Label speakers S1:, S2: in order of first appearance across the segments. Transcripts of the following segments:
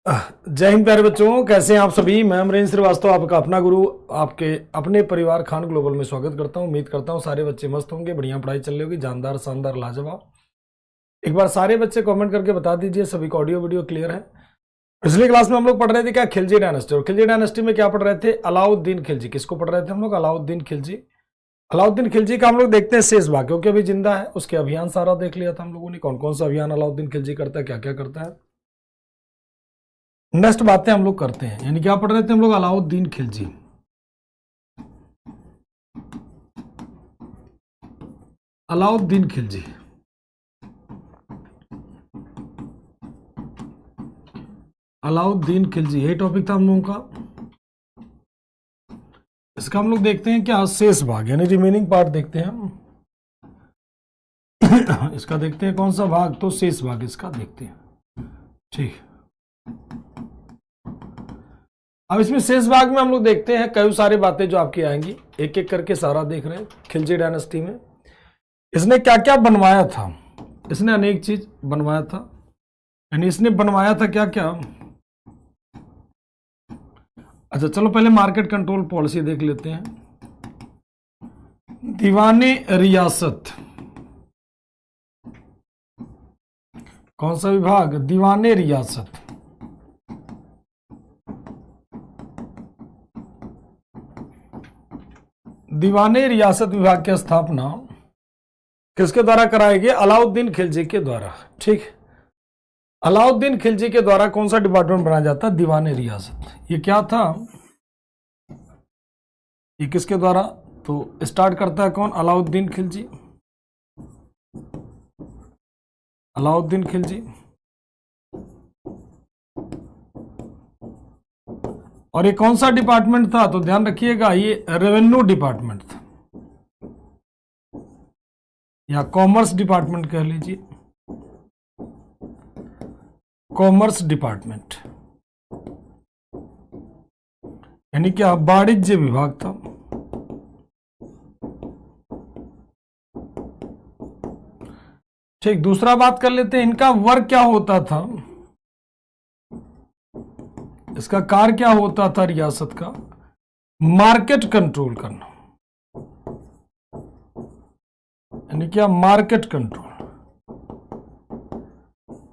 S1: जय हिंद प्यारे बच्चों, कैसे हैं आप सभी। मैं अमरेंद्र श्रीवास्तव, आपका अपना गुरु, आपके अपने परिवार खान ग्लोबल में स्वागत करता हूं। उम्मीद करता हूं सारे बच्चे मस्त होंगे, बढ़िया पढ़ाई चल रही होगी, जानदार शानदार लाजवाब। एक बार सारे बच्चे कमेंट करके बता दीजिए सभी का ऑडियो वीडियो क्लियर है। पिछली क्लास में हम लोग पढ़ रहे थे क्या, खिलजी डायनेस्टी। और खिलजी डायनेस्टी में क्या पढ़ रहे थे, अलाउद्दीन खिलजी। किसको पढ़ रहे थे हम लोग, अलाउद्दीन खिलजी। अलाउद्दीन खिलजी का हम लोग देखते हैं शेष भाग, क्योंकि अभी जिंदा है। उसके अभियान सारा देख लिया था हम लोगों ने, कौन कौन सा अभियान अलाउद्दीन खिलजी करता है, क्या क्या करता है। नेक्स्ट बातें हम लोग करते हैं, यानी क्या पढ़ रहे थे हम लोग, अलाउद्दीन खिलजी। अलाउद्दीन खिलजी, अलाउद्दीन खिलजी यही टॉपिक था हम लोगों का। इसका हम लोग देखते हैं क्या, शेष भाग यानी रिमेनिंग पार्ट देखते हैं हम। इसका देखते हैं कौन सा भाग, तो शेष भाग इसका देखते हैं। ठीक, अब इसमें शेष भाग में हम लोग देखते हैं कई सारी बातें जो आपकी आएंगी, एक एक करके सारा देख रहे हैं। खिलजी डायनेस्टी में इसने क्या क्या बनवाया था, इसने अनेक चीज बनवाया था। यानी इसने बनवाया था क्या क्या। अच्छा चलो पहले मार्केट कंट्रोल पॉलिसी देख लेते हैं। दीवाने रियासत, कौन सा विभाग, दीवाने रियासत। दीवाने रियासत विभाग की स्थापना किसके द्वारा कराई गई, अलाउद्दीन खिलजी के द्वारा। ठीक, अलाउद्दीन खिलजी के द्वारा कौन सा डिपार्टमेंट बनाया जाता है, दीवाने रियासत। ये क्या था, ये किसके द्वारा, तो स्टार्ट करता है कौन, अलाउद्दीन खिलजी। अलाउद्दीन खिलजी, और ये कौन सा डिपार्टमेंट था, तो ध्यान रखिएगा ये रेवेन्यू डिपार्टमेंट था, या कॉमर्स डिपार्टमेंट कह लीजिए, कॉमर्स डिपार्टमेंट। यानी क्या, वाणिज्य विभाग था। ठीक, दूसरा बात कर लेते हैं, इनका वर्क क्या होता था, इसका कार्य क्या होता था रियासत का, मार्केट कंट्रोल करना। यानी क्या, मार्केट कंट्रोल,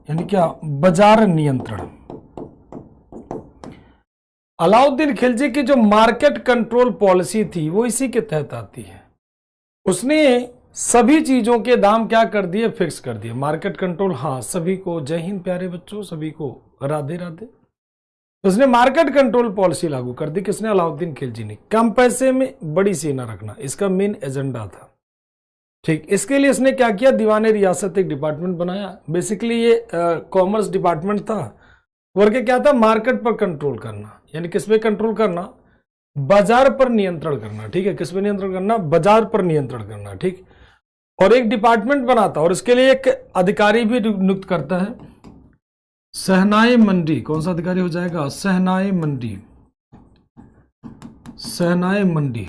S1: यानी क्या, बाजार नियंत्रण। अलाउद्दीन खिलजी की जो मार्केट कंट्रोल पॉलिसी थी वो इसी के तहत आती है। उसने सभी चीजों के दाम क्या कर दिए, फिक्स कर दिए। मार्केट कंट्रोल, हाँ सभी को जय हिंद प्यारे बच्चों, सभी को राधे राधे। उसने मार्केट कंट्रोल पॉलिसी लागू कर दी, किसने, अलाउद्दीन खिलजी ने। कम पैसे में बड़ी सेना रखना इसका मेन एजेंडा था। ठीक, इसके लिए इसने क्या किया, दीवाने रियासत एक डिपार्टमेंट बनाया। बेसिकली ये कॉमर्स डिपार्टमेंट था। वर्क क्या था, मार्केट पर कंट्रोल करना। यानी किस पे कंट्रोल करना, बाजार पर नियंत्रण करना। ठीक है, किस पे नियंत्रण करना, बाजार पर नियंत्रण करना। ठीक, और एक डिपार्टमेंट बनाता, और इसके लिए एक अधिकारी भी नियुक्त करता है, सहनाई मंडी। कौन सा अधिकारी हो जाएगा, सहनाई मंडी, सहनाई मंडी।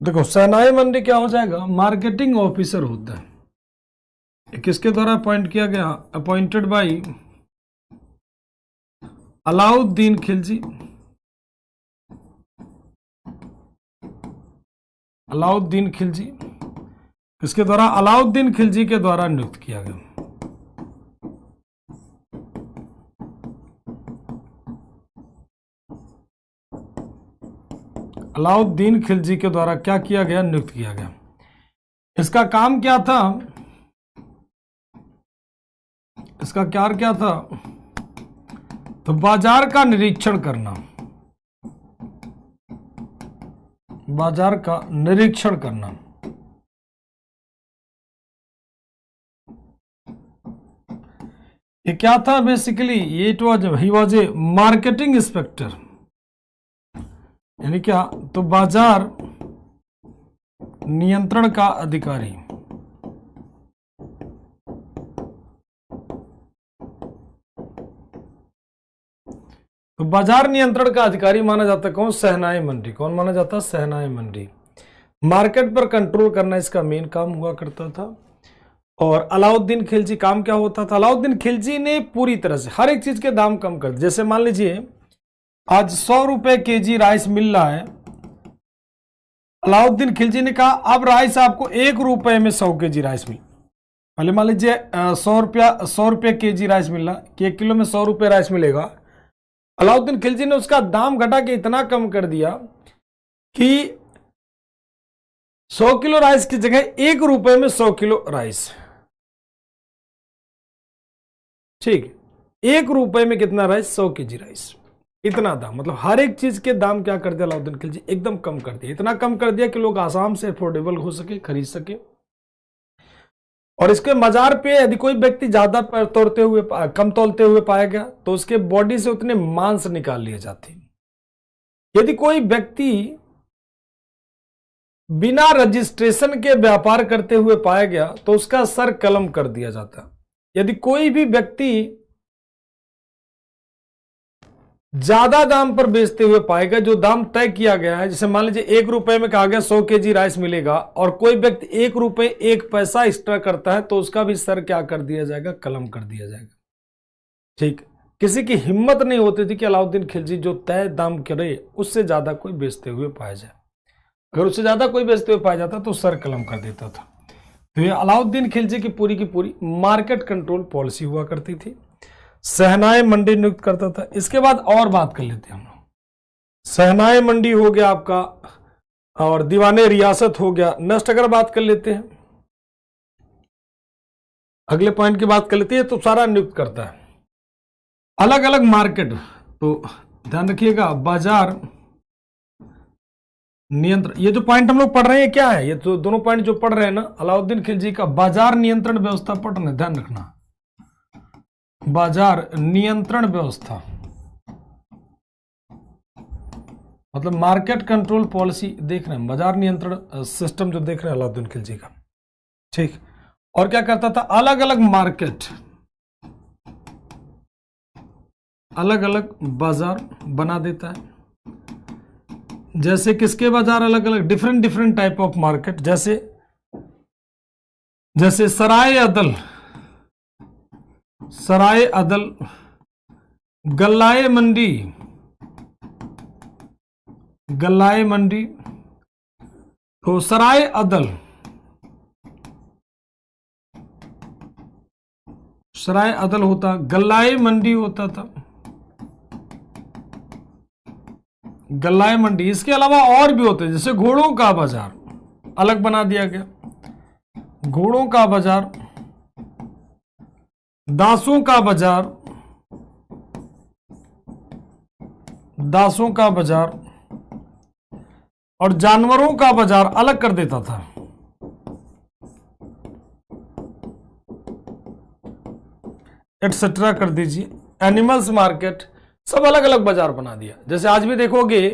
S1: देखो सहनाई मंडी क्या हो जाएगा, मार्केटिंग ऑफिसर होता है। किसके द्वारा अपॉइंट किया गया, अपॉइंटेड बाय अलाउद्दीन खिलजी। अलाउद्दीन खिलजी किसके द्वारा, अलाउद्दीन खिलजी के द्वारा नियुक्त किया गया। अलाउद्दीन खिलजी के द्वारा क्या किया गया, नियुक्त किया गया। इसका काम क्या था, इसका कार्य क्या था, तो बाजार का निरीक्षण करना, बाजार का निरीक्षण करना। ये क्या था बेसिकली, ये it was, he was a marketing inspector. यानी क्या, तो बाजार नियंत्रण का अधिकारी। तो बाजार नियंत्रण का अधिकारी माना जाता है कौन? शहनाई मंडी। कौन माना जाता है? शहनाई मंडी। मार्केट पर कंट्रोल करना इसका मेन काम हुआ करता था। और अलाउद्दीन खिलजी काम क्या होता था? अलाउद्दीन खिलजी ने पूरी तरह से हर एक चीज के दाम कम कर दिए। जैसे मान लीजिए आज 100 रुपए केजी राइस मिल रहा है, अलाउद्दीन खिलजी ने कहा अब राइस आपको 1 रुपए में 100 केजी राइस मिल। पहले मान लीजिए 100 रुपये केजी राइस मिल रहा कि 1 किलो में 100 रुपये राइस मिलेगा। अलाउद्दीन खिलजी ने उसका दाम घटा के इतना कम कर दिया कि 100 किलो राइस की जगह 1 रुपए में 100 किलो राइस। ठीक, 1 रुपए में कितना राइस? 100 KG rice. इतना दाम, मतलब हर एक चीज के दाम क्या कर दिया अलाउद्दीन खिलजी? एकदम कम कर दिया। इतना कम कर दिया कि लोग आसाम से अफोर्डेबल हो सके, खरीद सके। और इसके मजार पे यदि कोई व्यक्ति ज्यादा तोड़ते हुए कम तोलते हुए पाया गया तो उसके बॉडी से उतने मांस निकाल लिए जाते। यदि कोई व्यक्ति बिना रजिस्ट्रेशन के व्यापार करते हुए पाया गया तो उसका सर कलम कर दिया जाता। यदि कोई भी व्यक्ति ज्यादा दाम पर बेचते हुए पाएगा, जो दाम तय किया गया है, जैसे मान लीजिए 1 रुपए में कहा गया 100 केजी राइस मिलेगा और कोई व्यक्ति 1 रुपए 1 पैसा एक्स्ट्रा करता है तो उसका भी सर क्या कर दिया जाएगा? कलम कर दिया जाएगा। ठीक, किसी की हिम्मत नहीं होती थी कि अलाउद्दीन खिलजी जो तय दाम करे उससे ज्यादा कोई बेचते हुए पाया जाए। अगर उससे ज्यादा कोई बेचते हुए पाया जाता तो सर कलम कर देता था। तो ये अलाउद्दीन खिलजी की पूरी मार्केट कंट्रोल पॉलिसी हुआ करती थी। शहनाई मंडी नियुक्त करता था। इसके बाद और बात कर लेते हैं हम लोग। शहनाई मंडी हो गया आपका और दीवाने रियासत हो गया। नेक्स्ट अगर बात कर लेते हैं, अगले पॉइंट की बात कर लेते हैं, तो सारा नियुक्त करता है। अलग अलग मार्केट, तो ध्यान रखिएगा बाजार नियंत्रण। ये जो पॉइंट हम लोग पढ़ रहे हैं क्या है? ये तो दोनों पॉइंट जो पढ़ रहे हैं ना, अलाउद्दीन खिलजी का बाजार नियंत्रण व्यवस्था पढ़ रहे हैं, ध्यान रखना। बाजार नियंत्रण व्यवस्था मतलब मार्केट कंट्रोल पॉलिसी देख रहे हैं, बाजार नियंत्रण सिस्टम जो देख रहे हैं अलाउद्दीन खिलजी का। ठीक, और क्या करता था? अलग अलग मार्केट, अलग अलग बाजार बना देता है। जैसे किसके बाजार अलग अलग? Different type of market. जैसे सराय अदल, गल्लाए मंडी। तो सराय अदल होता, गल्लाए मंडी होता था, गल्लाए मंडी। इसके अलावा और भी होते हैं, जैसे घोड़ों का बाजार अलग बना दिया गया, घोड़ों का बाजार, दासों का बाजार और जानवरों का बाजार अलग कर देता था। एटसेट्रा कर दीजिए, एनिमल्स मार्केट, सब अलग अलग बाजार बना दिया। जैसे आज भी देखोगे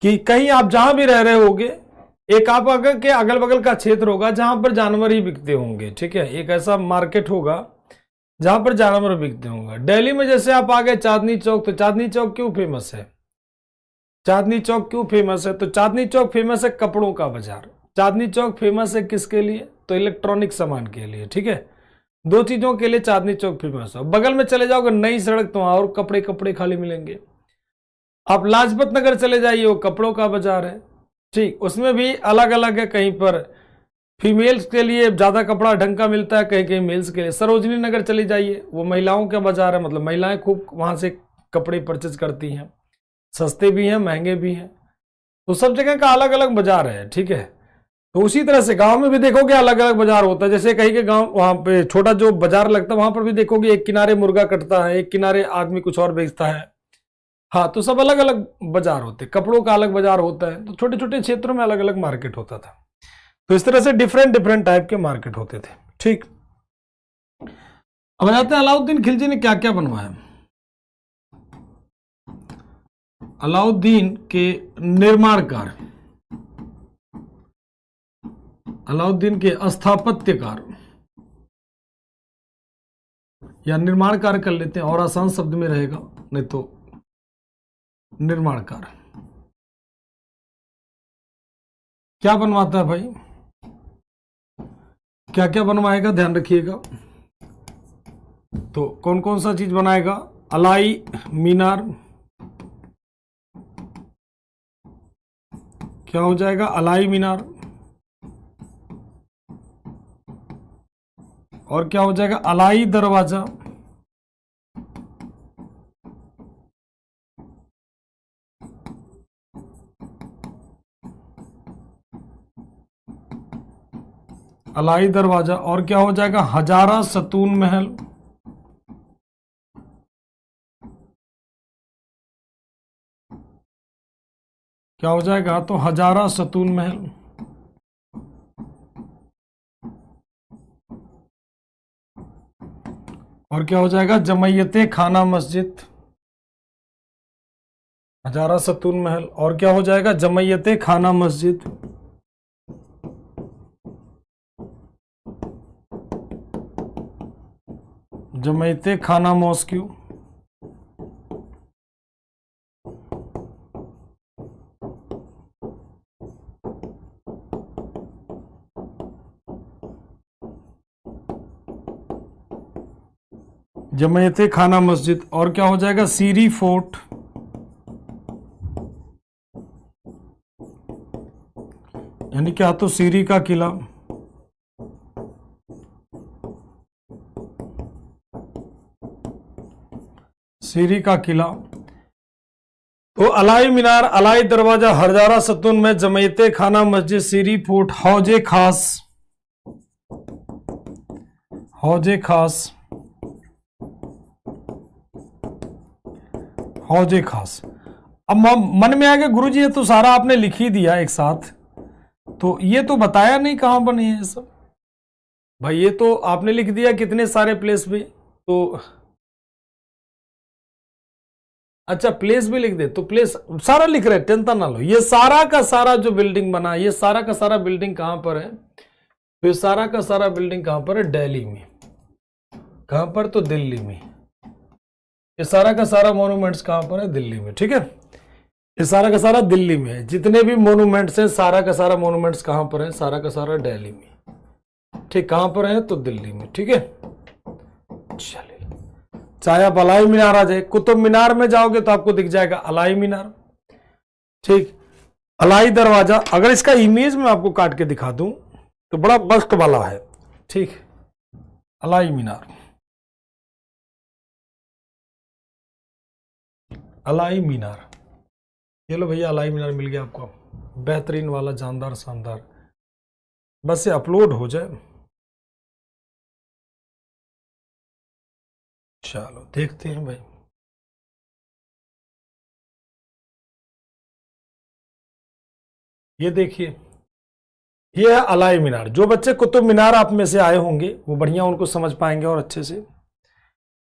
S1: कि कहीं आप जहां भी रह रहे होगे, एक आप अगर के अगल बगल का क्षेत्र होगा जहां पर जानवर ही बिकते होंगे। ठीक है, एक ऐसा मार्केट होगा जहां पर जानवर बिकते होंगे। दिल्ली में जैसे आप आ गए चांदनी चौक, तो चांदनी चौक क्यों फेमस है? तो चांदनी चौक फेमस है कपड़ों का बाजार। चांदनी चौक फेमस है किसके लिए? तो इलेक्ट्रॉनिक सामान के लिए। ठीक है, 2 चीजों के लिए चांदनी चौक फेमस है। बगल में चले जाओगे नई सड़क, तो वहां और कपड़े खाली मिलेंगे। आप लाजपत नगर चले जाइए, वो कपड़ों का बाजार है। ठीक, उसमें भी अलग अलग है, कहीं पर फीमेल्स के लिए ज्यादा कपड़ा ढंग का मिलता है, कहीं कहीं मेल्स के लिए। सरोजनी नगर चली जाइए, वो महिलाओं का बाजार है, मतलब महिलाएं खूब वहां से कपड़े परचेज करती हैं, सस्ते भी हैं महंगे भी हैं। तो सब जगह का अलग अलग बाजार है। ठीक है, तो उसी तरह से गांव में भी देखोगे अलग अलग बाजार होता है। जैसे कहीं के गांव वहां पे छोटा जो बाजार लगता है, वहां पर भी देखोगे एक किनारे मुर्गा कटता है, एक किनारे आदमी कुछ और बेचता है। हाँ, तो सब अलग अलग बाजार होते, कपड़ों का अलग बाजार होता है। तो छोटे छोटे क्षेत्रों में अलग अलग मार्केट होता था। तो इस तरह से डिफरेंट टाइप के मार्केट होते थे। ठीक, अब आते हैं अलाउद्दीन खिलजी ने क्या क्या बनवाया। अलाउद्दीन के निर्माण कार्य, अलाउद्दीन के स्थापत्य कार्य, या निर्माण कार्य कर लेते हैं और आसान शब्द में रहेगा, नहीं तो निर्माण कार्य। क्या बनवाता है भाई, क्या क्या बनवाएगा ध्यान रखिएगा। तो कौन कौन सा चीज बनाएगा, अलाई मीनार, क्या हो जाएगा अलाई मीनार, और क्या हो जाएगा अलाई दरवाजा, अलाई दरवाजा, और क्या हो जाएगा हजारा सतून महल, क्या हो जाएगा तो हजारा सतून महल, और क्या हो जाएगा जमैयते खाना मस्जिद, हजारा सतून महल, और क्या हो जाएगा जमैयते खाना मस्जिद, जमैयते खाना मॉस्क्यू, जमैयते खाना मस्जिद, और क्या हो जाएगा सीरी फोर्ट, यानी क्या तो सीरी का किला, सीरी का किला। तो अलाई मीनार, अलाई दरवाजा, हजारा सतून में, जमैयते खाना मस्जिद, सीरी फोर्ट, हौजे खास, हौजे खास, हौजे खास। अब मन में आ गया गुरुजी ये तो सारा आपने लिख ही दिया एक साथ, तो ये तो बताया नहीं कहां बने हैं सब। भाई ये तो आपने लिख दिया कितने सारे प्लेस भी, तो अच्छा प्लेस भी लिख दे, तो प्लेस सारा लिख रहे, टेंशन ना लो। ये सारा का सारा जो बिल्डिंग बना, ये सारा का सारा बिल्डिंग कहां पर है, तो ये सारा का सारा बिल्डिंग कहां पर है, दिल्ली में। कहां पर, तो दिल्ली में। ये सारा का सारा मोनूमेंट्स कहां पर है, दिल्ली में, ठीक है। ये सारा का सारा दिल्ली में है, जितने भी मोनूमेंट्स हैं सारा का सारा मोनूमेंट्स कहां पर है, सारा का सारा दिल्ली में, ठीक। कहां पर है, तो दिल्ली में, ठीक है। चलिए, चाहे आप अलाई मीनार आ जाए, कुतुब मीनार में जाओगे तो आपको दिख जाएगा अलाई मीनार, ठीक। अलाई दरवाजा, अगर इसका इमेज मैं आपको काट के दिखा दूं तो बड़ा मस्त वाला है, ठीक। अलाई मीनार, अलाई मीनार, ये लो भैया अलाई मीनार मिल गया आपको, बेहतरीन वाला, जानदार शानदार। बस ये अपलोड हो जाए, चलो देखते हैं भाई। ये देखिए, ये है अलाई मीनार। जो बच्चे कुतुब मीनार आप में से आए होंगे वो बढ़िया उनको समझ पाएंगे और अच्छे से,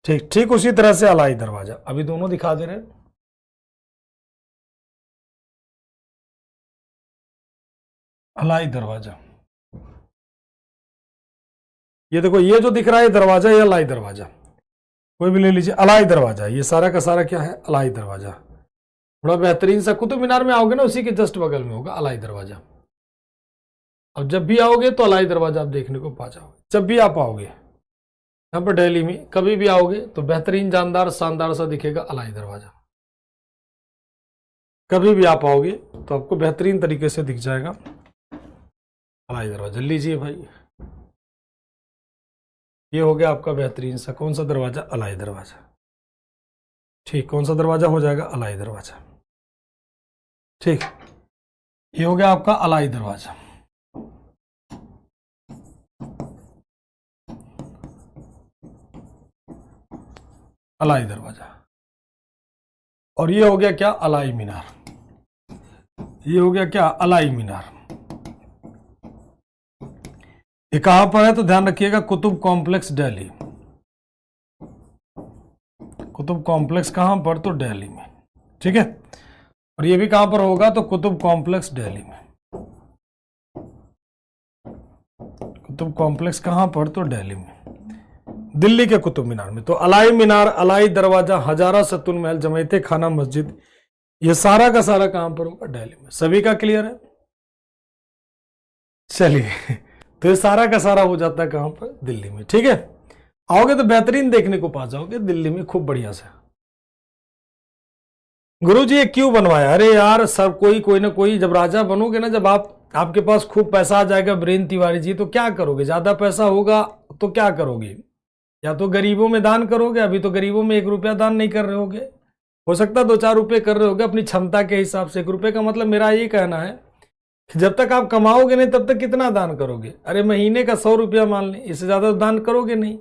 S1: ठीक ठीक। उसी तरह से अलाई दरवाजा, अभी दोनों दिखा दे रहे हैं। अलाई दरवाजा, ये देखो, ये जो दिख रहा है दरवाजा, ये अलाई दरवाजा, कोई भी ले लीजिए, अलाई दरवाजा। ये सारा का सारा क्या है, अलाई दरवाजा। बड़ा बेहतरीन सा, कुतुब मीनार में आओगे ना उसी के जस्ट बगल में होगा अलाई दरवाजा। अब जब भी आओगे तो अलाई दरवाजा आप देखने को पा जाओगे, जब भी आप आओगे यहाँ पर दिल्ली में, कभी भी आओगे तो बेहतरीन जानदार शानदार सा दिखेगा अलाई दरवाजा। कभी भी आप आओगे तो आपको बेहतरीन तरीके से दिख जाएगा अलाई दरवाजा। लीजिए भाई, ये हो गया आपका बेहतरीन सा, कौन सा दरवाजा, अलाई दरवाजा, ठीक। कौन सा दरवाजा हो जाएगा, अलाई दरवाजा, ठीक। ये हो गया आपका अलाई दरवाजा। अलाई दरवाजा, और ये हो गया क्या, अलाई मीनार। ये हो गया क्या, अलाई मीनार। ये कहां पर है, तो ध्यान रखिएगा, कुतुब कॉम्प्लेक्स दिल्ली। कुतुब कॉम्प्लेक्स कहां पर, तो दिल्ली में, ठीक है। और ये भी कहां पर होगा, तो कुतुब कॉम्प्लेक्स दिल्ली में। कुतुब कॉम्प्लेक्स कहां पर, तो दिल्ली में। दिल्ली के कुतुब मीनार में। तो अलाई मीनार, अलाई दरवाजा, हजारा सतुन महल, जमैते खाना मस्जिद, ये सारा का सारा कहां पर होगा? दिल्ली में। सभी का क्लियर है? चलिए तो ये सारा का सारा हो जाता है कहां पर? दिल्ली में। ठीक है, आओगे तो बेहतरीन देखने को पा जाओगे दिल्ली में खूब बढ़िया से। गुरुजी ये क्यों बनवाया? अरे यार सब कोई ना कोई, जब राजा बनोगे ना, जब आपके पास खूब पैसा आ जाएगा ब्रेन तिवारी जी, तो क्या करोगे? ज्यादा पैसा होगा तो क्या करोगे? या तो गरीबों में दान करोगे। अभी तो गरीबों में 1 रुपया दान नहीं कर रहे होगे, हो सकता है 2-4 रुपए कर रहे होगे अपनी क्षमता के हिसाब से। 1 रुपए का मतलब मेरा ये कहना है कि जब तक आप कमाओगे नहीं तब तक कितना दान करोगे? अरे महीने का 100 रुपया मान लें, इससे ज्यादा दान करोगे नहीं।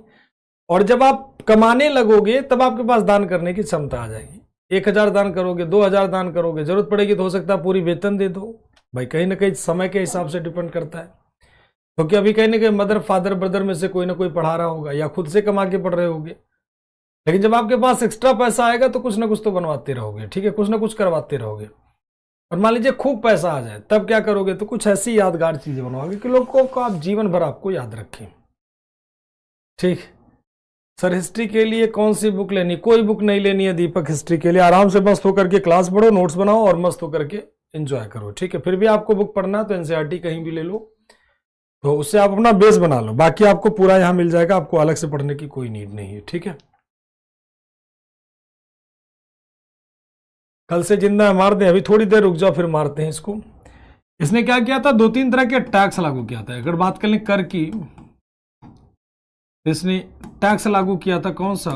S1: और जब आप कमाने लगोगे तब आपके पास दान करने की क्षमता आ जाएगी। 1000 दान करोगे, 2000 दान करोगे, जरूरत पड़ेगी तो हो सकता है पूरी वेतन दे दो। भाई कहीं ना कहीं समय के हिसाब से डिपेंड करता है, क्योंकि अभी कहीं ना कहीं मदर फादर ब्रदर में से कोई ना कोई पढ़ा रहा होगा या खुद से कमा के पढ़ रहे होगे। लेकिन जब आपके पास एक्स्ट्रा पैसा आएगा तो कुछ ना कुछ तो बनवाते रहोगे, ठीक है, कुछ ना कुछ करवाते रहोगे। और मान लीजिए खूब पैसा आ जाए तब क्या करोगे? तो कुछ ऐसी यादगार चीजें बनवाओगे कि लोगों को आप जीवन भर आपको याद रखें। ठीक सर, हिस्ट्री के लिए कौन सी बुक लेनी? कोई बुक नहीं लेनी है दीपक हिस्ट्री के लिए। आराम से मस्त होकर के क्लास पढ़ो, नोट्स बनाओ और मस्त होकर के एंजॉय करो। ठीक है, फिर भी आपको बुक पढ़ना है तो एनसीईआरटी कहीं भी ले लो, तो उससे आप अपना बेस बना लो। बाकी आपको पूरा यहां मिल जाएगा, आपको अलग से पढ़ने की कोई नीड नहीं है। ठीक है, कल से जिंदा मार दें, अभी थोड़ी देर रुक जाओ फिर मारते हैं इसको। इसने क्या किया था? 2-3 तरह के टैक्स लागू किया था। अगर बात कर लें कर की, इसने टैक्स लागू किया था। कौन सा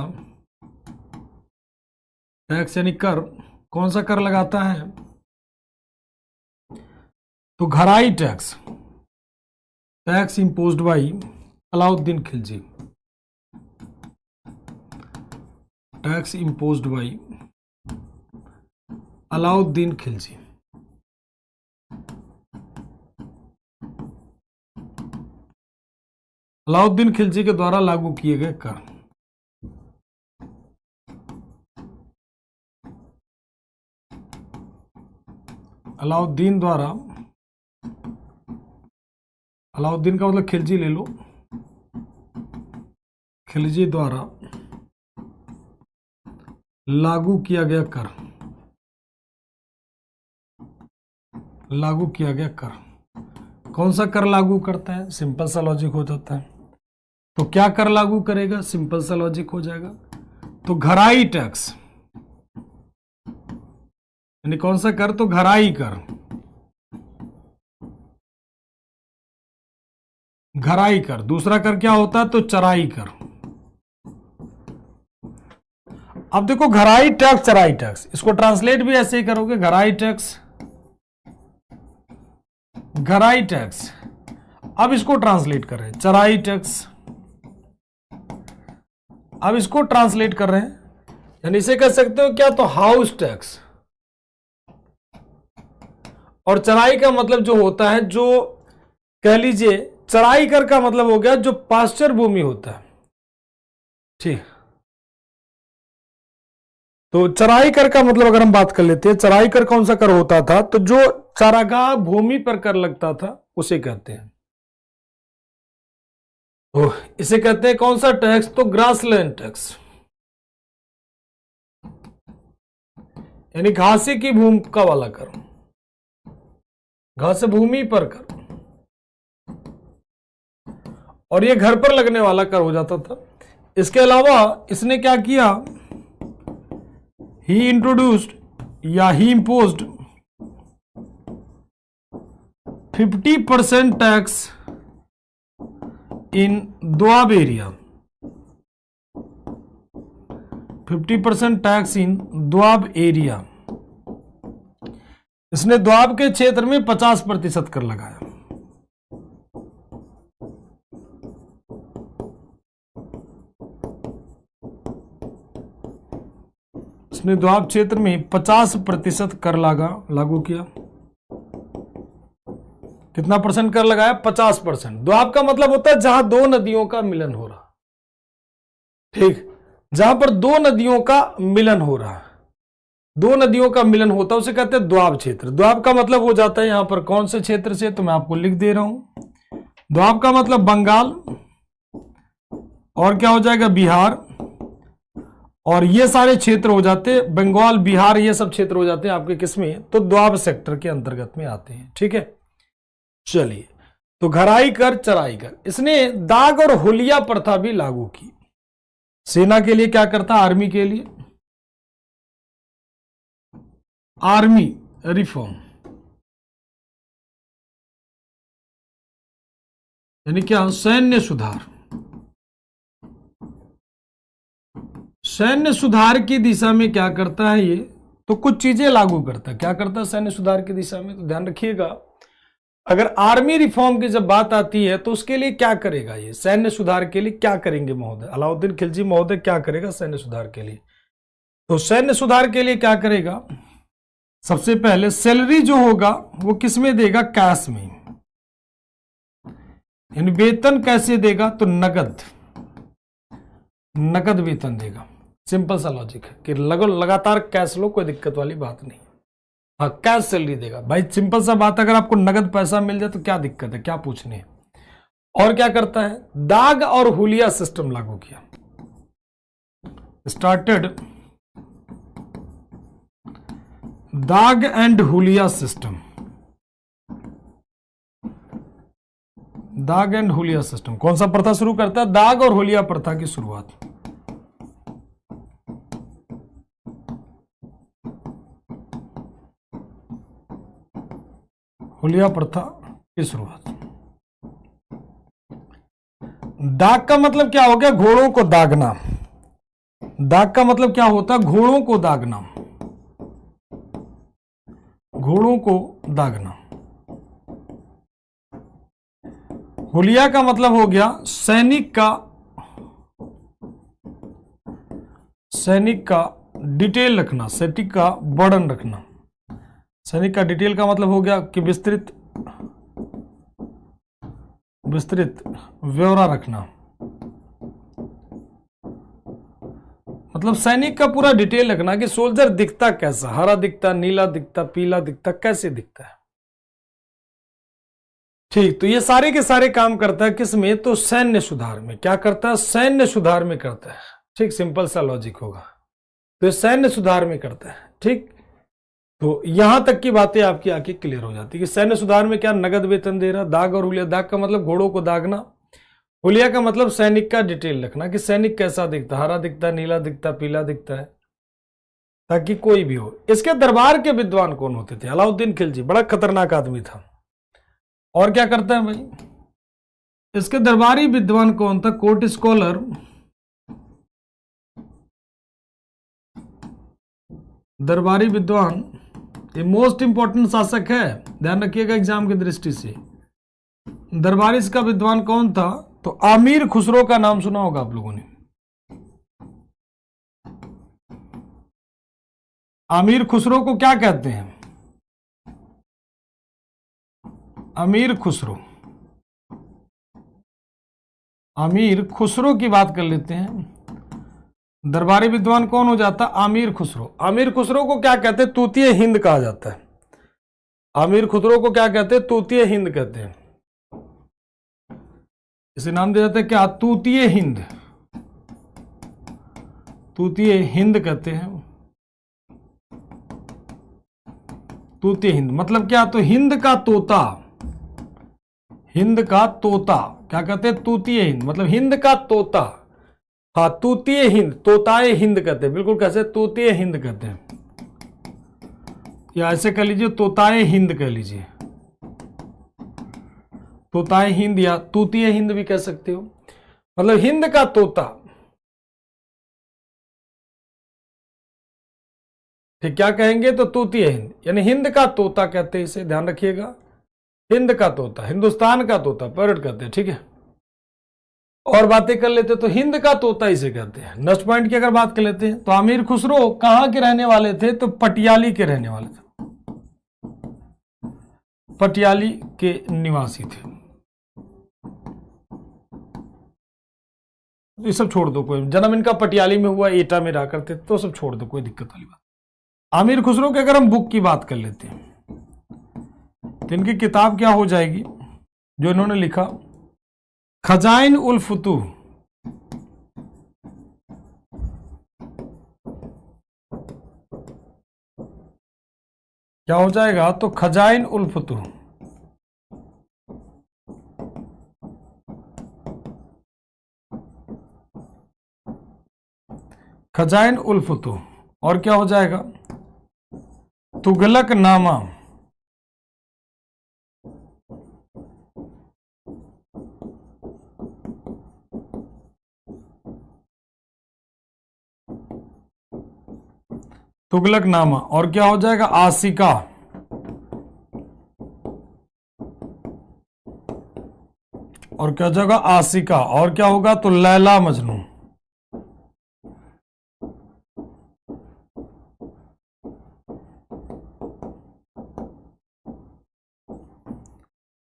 S1: टैक्स यानी कर? कौन सा कर लगाता है? तो घराई tax, tax imposed by Alauddin Khilji, tax imposed by Alauddin Khilji. Alauddin Khilji के द्वारा लागू किए गए कर। अलाउद्दीन द्वारा, अलाउद्दीन का मतलब खिलजी ले लो, खिलजी द्वारा लागू किया गया कर, लागू किया गया कर। कौन सा कर लागू करता है? सिंपल सा लॉजिक हो जाता है। तो क्या कर लागू करेगा? सिंपल सा लॉजिक हो जाएगा। तो घराई टैक्स, यानी कौन सा कर? तो घराई कर, घराई कर। दूसरा कर क्या होता है? तो चराई कर। अब देखो घराई टैक्स, चराई टैक्स, इसको ट्रांसलेट भी ऐसे ही करोगे, घराई टैक्स, घराई टैक्स। अब इसको ट्रांसलेट कर रहे हैं चराई टैक्स। अब इसको ट्रांसलेट कर रहे हैं, यानी इसे कह सकते हो क्या? तो हाउस टैक्स। और चराई का मतलब जो होता है, जो कह लीजिए चराई कर का मतलब हो गया जो पास्चर भूमि होता है। ठीक, तो चराई कर का मतलब अगर हम बात कर लेते हैं, चराई कर कौन सा कर होता था? तो जो चारागाह भूमि पर कर लगता था उसे कहते हैं। तो इसे कहते हैं कौन सा टैक्स? तो ग्रासलैंड टैक्स, यानी घासी की भूमि का वाला कर, घास भूमि पर कर। और ये घर पर लगने वाला कर हो जाता था। इसके अलावा इसने क्या किया? ही इंट्रोड्यूस्ड या he imposed 50% tax in Doab area, 50% tax in Doab area. इसने दोआब के क्षेत्र में 50% कर लगाया। इसने दोआब क्षेत्र में 50% कर लागू किया। कितना परसेंट कर लगाया? 50%। दोआब का मतलब होता है जहां दो नदियों का मिलन हो रहा। ठीक, जहां पर दो नदियों का मिलन हो रहा, दो नदियों का मिलन होता है उसे कहते हैं दोआब क्षेत्र। दोआब का मतलब हो जाता है यहां पर कौन से क्षेत्र से? तो मैं आपको लिख दे रहा हूं। दोआब का मतलब बंगाल, और क्या हो जाएगा, बिहार, और ये सारे क्षेत्र हो जाते, बंगाल, बिहार, ये सब क्षेत्र हो जाते हैं आपके किसमें, तो द्वाब सेक्टर के अंतर्गत में आते हैं। ठीक है, चलिए, तो घराई कर, चराई कर। इसने दाग और हुलिया प्रथा भी लागू की। सेना के लिए क्या करता, आर्मी के लिए, आर्मी रिफॉर्म, यानी क्या, सैन्य सुधार। सैन्य सुधार की दिशा में क्या करता है ये, तो कुछ चीजें लागू करता है। क्या करता है सैन्य सुधार की दिशा में, तो ध्यान रखिएगा, अगर आर्मी रिफॉर्म की जब बात आती है तो उसके लिए क्या करेगा, ये सैन्य सुधार के लिए क्या करेंगे महोदय, अलाउद्दीन खिलजी महोदय क्या करेगा सैन्य सुधार के लिए। तो सैन्य सुधार के लिए क्या करेगा, सबसे पहले सैलरी जो होगा वो किस में देगा, कैश में, यानी वेतन कैसे देगा, तो नगद, नगद वेतन देगा। सिंपल सा लॉजिक है कि लगातार कैश लो, कोई दिक्कत वाली बात नहीं। हाँ, कैश सैलरी देगा भाई, सिंपल सा बात, अगर आपको नगद पैसा मिल जाए तो क्या दिक्कत है, क्या पूछने है। और क्या करता है, दाग और हुलिया सिस्टम लागू किया, स्टार्टेड दाग एंड हुलिया सिस्टम, दाग एंड हुलिया सिस्टम। कौन सा प्रथा शुरू करता है, दाग और हुलिया प्रथा की शुरुआत, हुलिया प्रथा की शुरुआत। दाग का मतलब क्या हो गया, घोड़ों को दागना। दाग का मतलब क्या होता है, घोड़ों को दागना, घोड़ों को दागना। हुलिया का मतलब हो गया सैनिक का डिटेल रखना, सैनिक का वर्णन रखना। सैनिक का डिटेल का मतलब हो गया कि विस्तृत ब्यौरा रखना, मतलब सैनिक का पूरा डिटेल रखना कि सोल्जर दिखता कैसा, हरा दिखता, नीला दिखता, पीला दिखता, कैसे दिखता है। ठीक, तो ये सारे के सारे काम करता है किस में, तो सैन्य सुधार में। क्या करता है, सैन्य सुधार में करता है। ठीक, सिंपल सा लॉजिक होगा, तो सैन्य सुधार में करता है। ठीक, तो यहां तक की बातें आपकी आंखें क्लियर हो जाती है कि सैन्य सुधार में क्या, नगद वेतन दे रहा। दाग और हुलिया, दाग का मतलब घोड़ों को दागना, हुलिया का मतलब सैनिक का डिटेल रखना कि सैनिक कैसा दिखता, हरा दिखता, नीला दिखता, पीला दिखता है, ताकि कोई भी हो। इसके दरबार के विद्वान कौन होते थे, अलाउद्दीन खिलजी, बड़ा खतरनाक आदमी था। और क्या करता है भाई, इसके दरबारी विद्वान कौन था, कोर्ट स्कॉलर, दरबारी विद्वान, ये मोस्ट इंपॉर्टेंट शासक है, ध्यान रखिएगा एग्जाम की दृष्टि से। दरबारी इसका विद्वान कौन था, तो आमीर खुसरो का नाम सुना होगा आप लोगों ने। आमीर खुसरो को क्या कहते हैं, अमीर खुसरो, अमीर खुसरो की बात कर लेते हैं। दरबारी विद्वान कौन हो जाता, आमीर खुसरो। आमीर खुसरो को क्या कहते हैं, तूतीय हिंद कहा जाता है। आमीर खुसरो को क्या कहते हैं, तूतीय हिंद कहते हैं। इसे नाम दिया जाता है क्या, तूतीय हिंद, तूतीय हिंद कहते हैं। तूतीय हिंद मतलब क्या, तो हिंद का तोता, हिंद का तोता क्या कहते हैं, तूतीय हिंद मतलब हिंद का तोता। हाँ, तूतीय हिंद, तोताए हिंद कहते हैं, बिल्कुल कैसे, तूतीय हिंद कहते हैं, या ऐसे कह लीजिए तोताए हिंद कह लीजिए, तोताए हिंद या तूतीय हिंद भी कह सकते हो, मतलब हिंद का तोता। ठीक, क्या कहेंगे, तो तूतीय हिंद यानी हिंद का तोता कहते हैं इसे, ध्यान रखिएगा, हिंद का तोता, हिंदुस्तान का तोता, पैरट कहते हैं। ठीक है, और बातें कर लेते तो हिंद का तोता इसे कहते हैं। नेक्स्ट पॉइंट की अगर बात कर लेते हैं, तो आमीर खुसरो कहां के रहने वाले थे, तो पटियाली के रहने वाले थे, पटियाली के निवासी थे। ये सब छोड़ दो, कोई जन्म इनका पटियाली में हुआ, एटा में रहा करते, तो सब छोड़ दो, कोई दिक्कत वाली बात। आमीर खुसरो के अगर हम बुक की बात कर लेते हैं, तो इनकी किताब क्या हो जाएगी जो इन्होंने लिखा, खजाइन उल फुतूह, क्या हो जाएगा? तो खजाइन उल फुतूह। खजाइन उल फुतूह। और क्या हो जाएगा? तुगलक नामा। तुगलक नामा। और क्या हो जाएगा? आशिका। और क्या हो जाएगा? आशिका। और क्या होगा? तो लैला मजनू।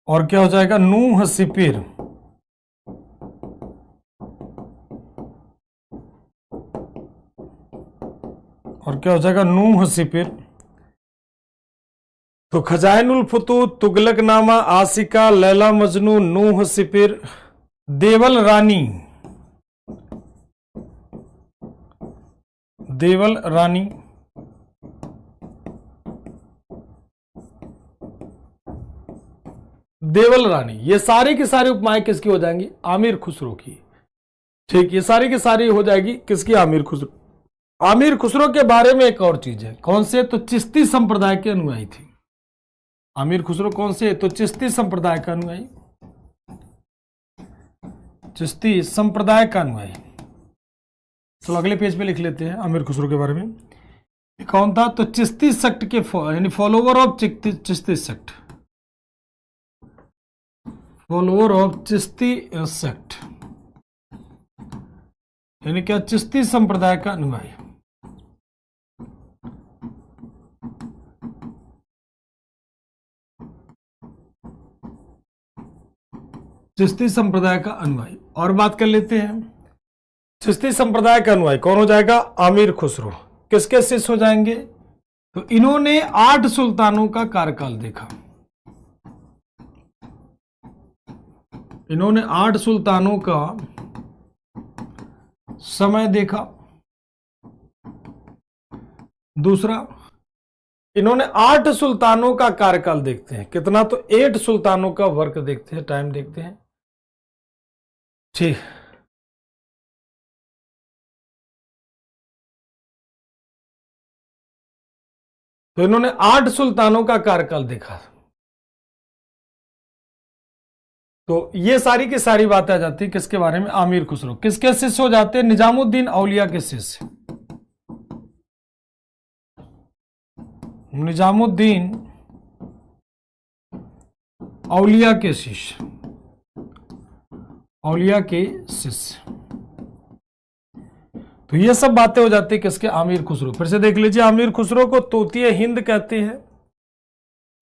S1: और क्या हो जाएगा? नूह सिपिर। और क्या हो जाएगा? नूह सिपिर। तो खजाइनुल फुतूह, तुगलक नामा, आशिका, लैला मजनू, नूह सिपिर, देवल रानी। देवल रानी। देवल रानी, ये सारी की सारी उपमाएं किसकी हो जाएंगी? आमिर खुसरो की। ठीक, ये सारी की सारी हो जाएगी किसकी? आमिर खुसरो। आमिर खुसरो के बारे में एक और चीज है, कौन से? तो चिश्ती संप्रदाय के अनुयायी थे। आमिर खुसरो कौन से? तो चिश्ती संप्रदाय का अनुयायी। चिश्ती संप्रदाय का अनुयायी। तो अगले पेज पे लिख लेते हैं आमिर खुसरो के बारे में। कौन था? तो चिश्ती सेक्ट के यानी follower of Chishti sect. Follower of Chishti sect यानी क्या? चिश्ती संप्रदाय का अनुयायी। चिश्ती संप्रदाय का अनुयायी। और बात कर लेते हैं चिश्ती संप्रदाय का अनुयायी कौन हो जाएगा? आमिर खुसरो। किसके शिष्य हो जाएंगे? तो इन्होंने 8 सुल्तानों का कार्यकाल देखा। इन्होंने 8 सुल्तानों का समय देखा। दूसरा, इन्होंने 8 सुल्तानों का कार्यकाल देखते हैं। कितना? तो 8 सुल्तानों का वर्क देखते हैं, टाइम देखते हैं। ठीक, तो इन्होंने 8 सुल्तानों का कार्यकाल देखा। तो ये सारी की सारी बातें आ जाती है किसके बारे में? आमिर खुसरो। किसके शिष्य हो जाते हैं? निजामुद्दीन औलिया के शिष्य। निजामुद्दीन औलिया के शिष्य। औलिया के शिष्य। तो ये सब बातें हो जाती है किसके? आमिर खुसरो। फिर से देख लीजिए, आमिर खुसरो को तोतिए हिंद कहते हैं।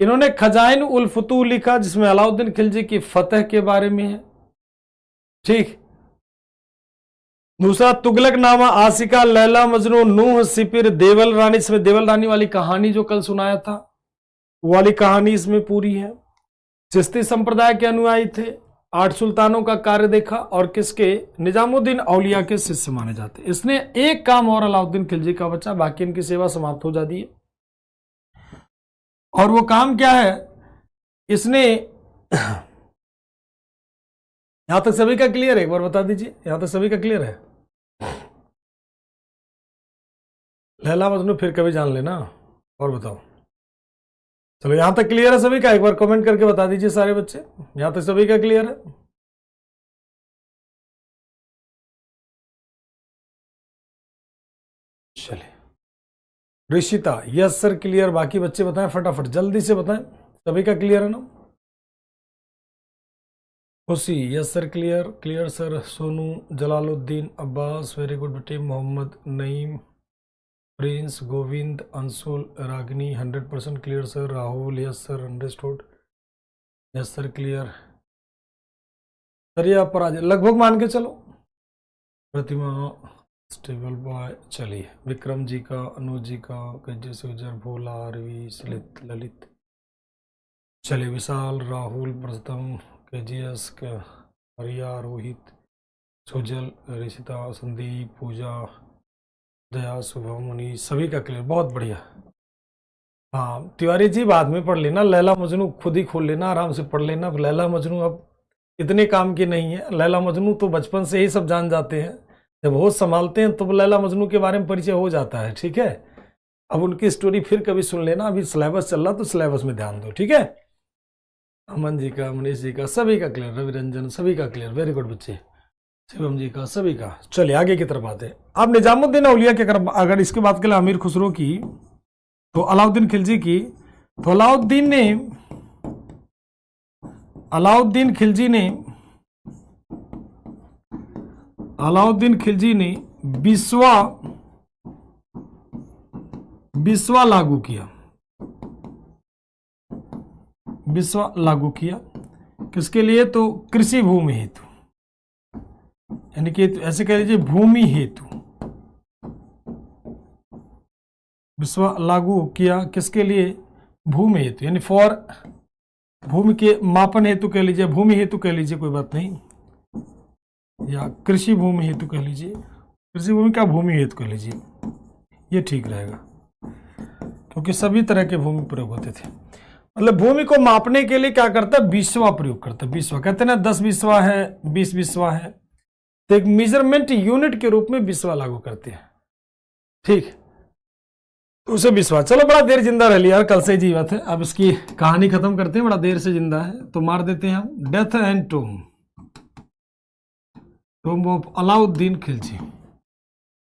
S1: इन्होंने खजाइन उल फुतूह लिखा जिसमें अलाउद्दीन खिलजी की फतह के बारे में है। ठीक। दूसरा, तुगलक नामा, आशिका, लैला मजनू, नूह सिपिर, देवल रानी। इसमें देवल रानी वाली कहानी जो कल सुनाया था वो वाली कहानी इसमें पूरी है। चिश्ती संप्रदाय के अनुयायी थे, 8 सुल्तानों का कार्य देखा और किसके? निजामुद्दीन औलिया के शिष्य माने जाते। इसने एक काम और अलाउद्दीन खिलजी का बचा, बाकी इनकी सेवा समाप्त हो जाती है। और वो काम क्या है? इसने यहां तक सभी का क्लियर है? एक बार बता दीजिए, यहां तक सभी का क्लियर है? लैला मजनू फिर कभी जान लेना। और बताओ, चलो यहां तक क्लियर है सभी का? एक बार कमेंट करके बता दीजिए सारे बच्चे, यहां तक सभी का क्लियर है? चलिए, ऋषिता यस सर क्लियर। बाकी बच्चे बताएं फटाफट, जल्दी से बताएं, सभी का क्लियर है ना? खुशी yes sir clear. Clear sir. Sonu, Jalaluddin, Abbas very good बेटे। मोहम्मद नईम, प्रिंस, गोविंद, अंशुल, रागनी 100% clear sir. Rahul yes sir understood. Yes sir clear sir. ये आप पर आ जाए लगभग मान के चलो। प्रतिमा स्टेबल बॉय। चलिए, विक्रम जी का, अनुज जी का, गज्जे सुजर, भोला, आरवी, सलित, ललित। चलिए, विशाल, राहुल, प्रथम, केजीएस, हरिया, रोहित, सुजल, ऋषिता, संदीप, पूजा, दया, शुभम, मनीष, सभी का क्लियर। बहुत बढ़िया। हाँ तिवारी जी बाद में पढ़ लेना, लैला मजनू खुद ही खोल लेना, आराम से पढ़ लेना। लैला मजनू अब इतने काम की नहीं है। लैला मजनू तो बचपन से ही सब जान जाते हैं, जब होश संभालते हैं तो लैला मजनू के बारे में परिचय हो जाता है। ठीक है, अब उनकी स्टोरी फिर कभी सुन लेना, अभी सिलेबस चल रहा तो सिलेबस में ध्यान दो। ठीक है, अमन जी का, मनीष जी का, सभी का क्लियर, रवि रंजन सभी का क्लियर, वेरी गुड बच्चे, शिवम जी का, सभी का। चलिए आगे की तरफ आते हैं। अब निजामुद्दीन औलिया की अगर इसके बात के लिए अमीर खुसरो की, तो अलाउद्दीन खिलजी की, तो अलाउद्दीन खिलजी ने बिस्वा लागू किया। किसके लिए? तो कृषि भूमि हेतु, यानी कि ऐसे कह लीजिए भूमि हेतु बिस्वा लागू किया। किसके लिए? भूमि हेतु, यानी फॉर भूमि के मापन हेतु कह लीजिए, भूमि हेतु कह लीजिए, कोई बात नहीं, या कृषि भूमि हेतु कह लीजिए, कृषि भूमि का भूमि हेतु कह लीजिए, ये ठीक रहेगा, क्योंकि सभी तरह के भूमि प्रयोग होते थे। मतलब भूमि को मापने के लिए क्या करता है? बिस्वा प्रयोग करता है। बिस्वा कहते हैं ना, 10 बिस्वा है, 20 बिस्वा है, तो एक मेजरमेंट यूनिट के रूप में बिस्वा लागू करते हैं। ठीक, उसे बिस्वा। चलो बड़ा देर जिंदा रह लिया यार, कल से जीवित है। अब इसकी कहानी खत्म करते हैं, बड़ा देर से जिंदा है तो मार देते हैं हम। Death and टूम of Alauddin Khilji,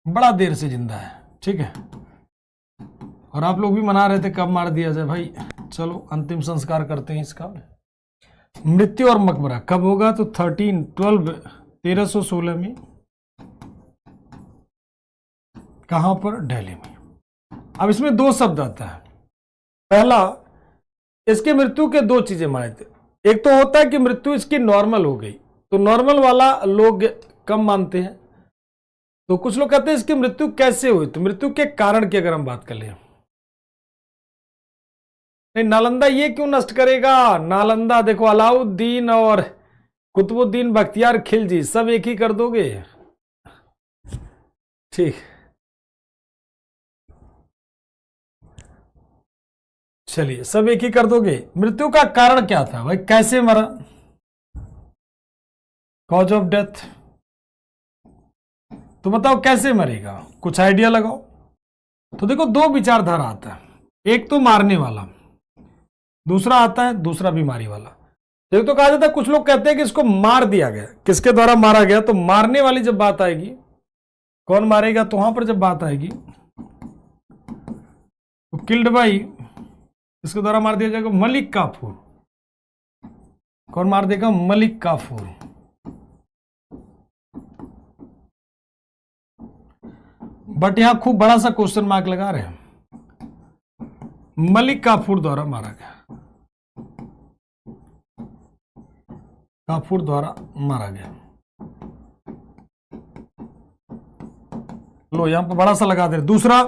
S1: बड़ा देर से जिंदा है। ठीक है, और आप लोग भी मना रहे थे कब मार दिया जाए भाई। चलो अंतिम संस्कार करते हैं इसका। मृत्यु और मकबरा कब होगा? तो 1316 में। कहां पर? दिल्ली में। अब इसमें 2 शब्द आता है। पहला, इसकी मृत्यु के 2 चीजें माने थे। एक तो होता है कि मृत्यु इसकी नॉर्मल हो गई, तो नॉर्मल वाला लोग कम मानते हैं। तो कुछ लोग कहते हैं इसकी मृत्यु कैसे हुई, तो मृत्यु के कारण की अगर हम बात कर ले, नहीं नालंदा ये क्यों नष्ट करेगा? नालंदा देखो, अलाउद्दीन और कुतुबुद्दीन बख्तियार खिलजी सब एक ही कर दोगे। ठीक, चलिए सब एक ही कर दोगे। मृत्यु का कारण क्या था भाई, कैसे मरा? कॉज ऑफ डेथ, तो बताओ कैसे मरेगा, कुछ आइडिया लगाओ। तो देखो 2 विचारधारा आता है, एक तो मारने वाला, दूसरा आता है दूसरा बीमारी वाला। एक तो कहा जाता है, कुछ लोग कहते हैं कि इसको मार दिया गया। किसके द्वारा मारा गया? तो मारने वाली जब बात आएगी, कौन मारेगा, तो वहां पर जब बात आएगी तो किल्ड बाई, इसके द्वारा मार दिया जाएगा मलिक काफूर। कौन मार देगा? मलिक काफूर। बट यहां खूब बड़ा सा क्वेश्चन मार्क लगा रहे हैं, मलिक काफूर द्वारा मारा गया, काफूर द्वारा मारा गया। लो यहां पर बड़ा सा लगा दे। दूसरा,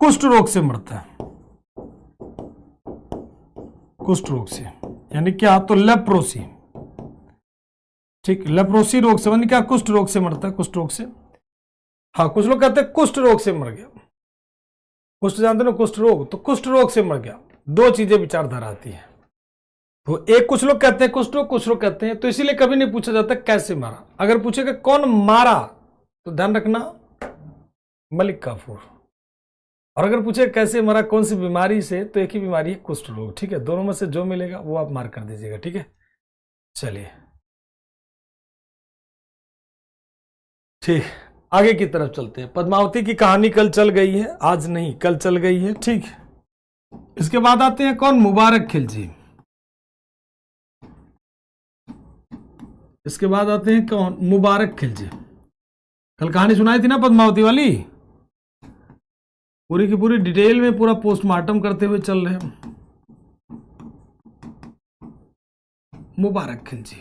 S1: कुष्ठ रोग से मरता है, कुष्ठ रोग से, यानी क्या? तो लेप्रोसी। ठीक, लेप्रोसी रोग से, यानी क्या? कुष्ठ रोग से मरता है, कुष्ठ रोग से। हाँ, कुछ लोग कहते हैं कुष्ठ रोग से मर गया। कुष्ठ जानते हो, कुष्ठ रोग, तो कुष्ठ रोग से मर गया। 2 चीजें विचारधारा आती है। तो एक, कुछ लोग कहते हैं कुष्ठ रोग, कुछ लोग कहते हैं, तो इसीलिए कभी नहीं पूछा जाता कैसे मारा। अगर पूछेगा कौन मारा, तो ध्यान रखना मलिक काफूर। और अगर पूछे कैसे मरा, कौन सी बीमारी से, तो एक ही बीमारी है, कुष्ठ रोग। ठीक है, दोनों में से जो मिलेगा वो आप मार्क कर दीजिएगा। ठीक है, चलिए ठीक, आगे की तरफ चलते हैं। पद्मावती की कहानी कल चल गई है, आज नहीं, कल चल गई है। ठीक, इसके बाद आते हैं कौन? मुबारक खिलजी। इसके बाद आते हैं कौन? मुबारक खिलजी। कल कहानी सुनाई थी ना पद्मावती वाली, पूरी की पूरी डिटेल में पूरा पोस्टमार्टम करते हुए चल रहे हैं। मुबारक खिलजी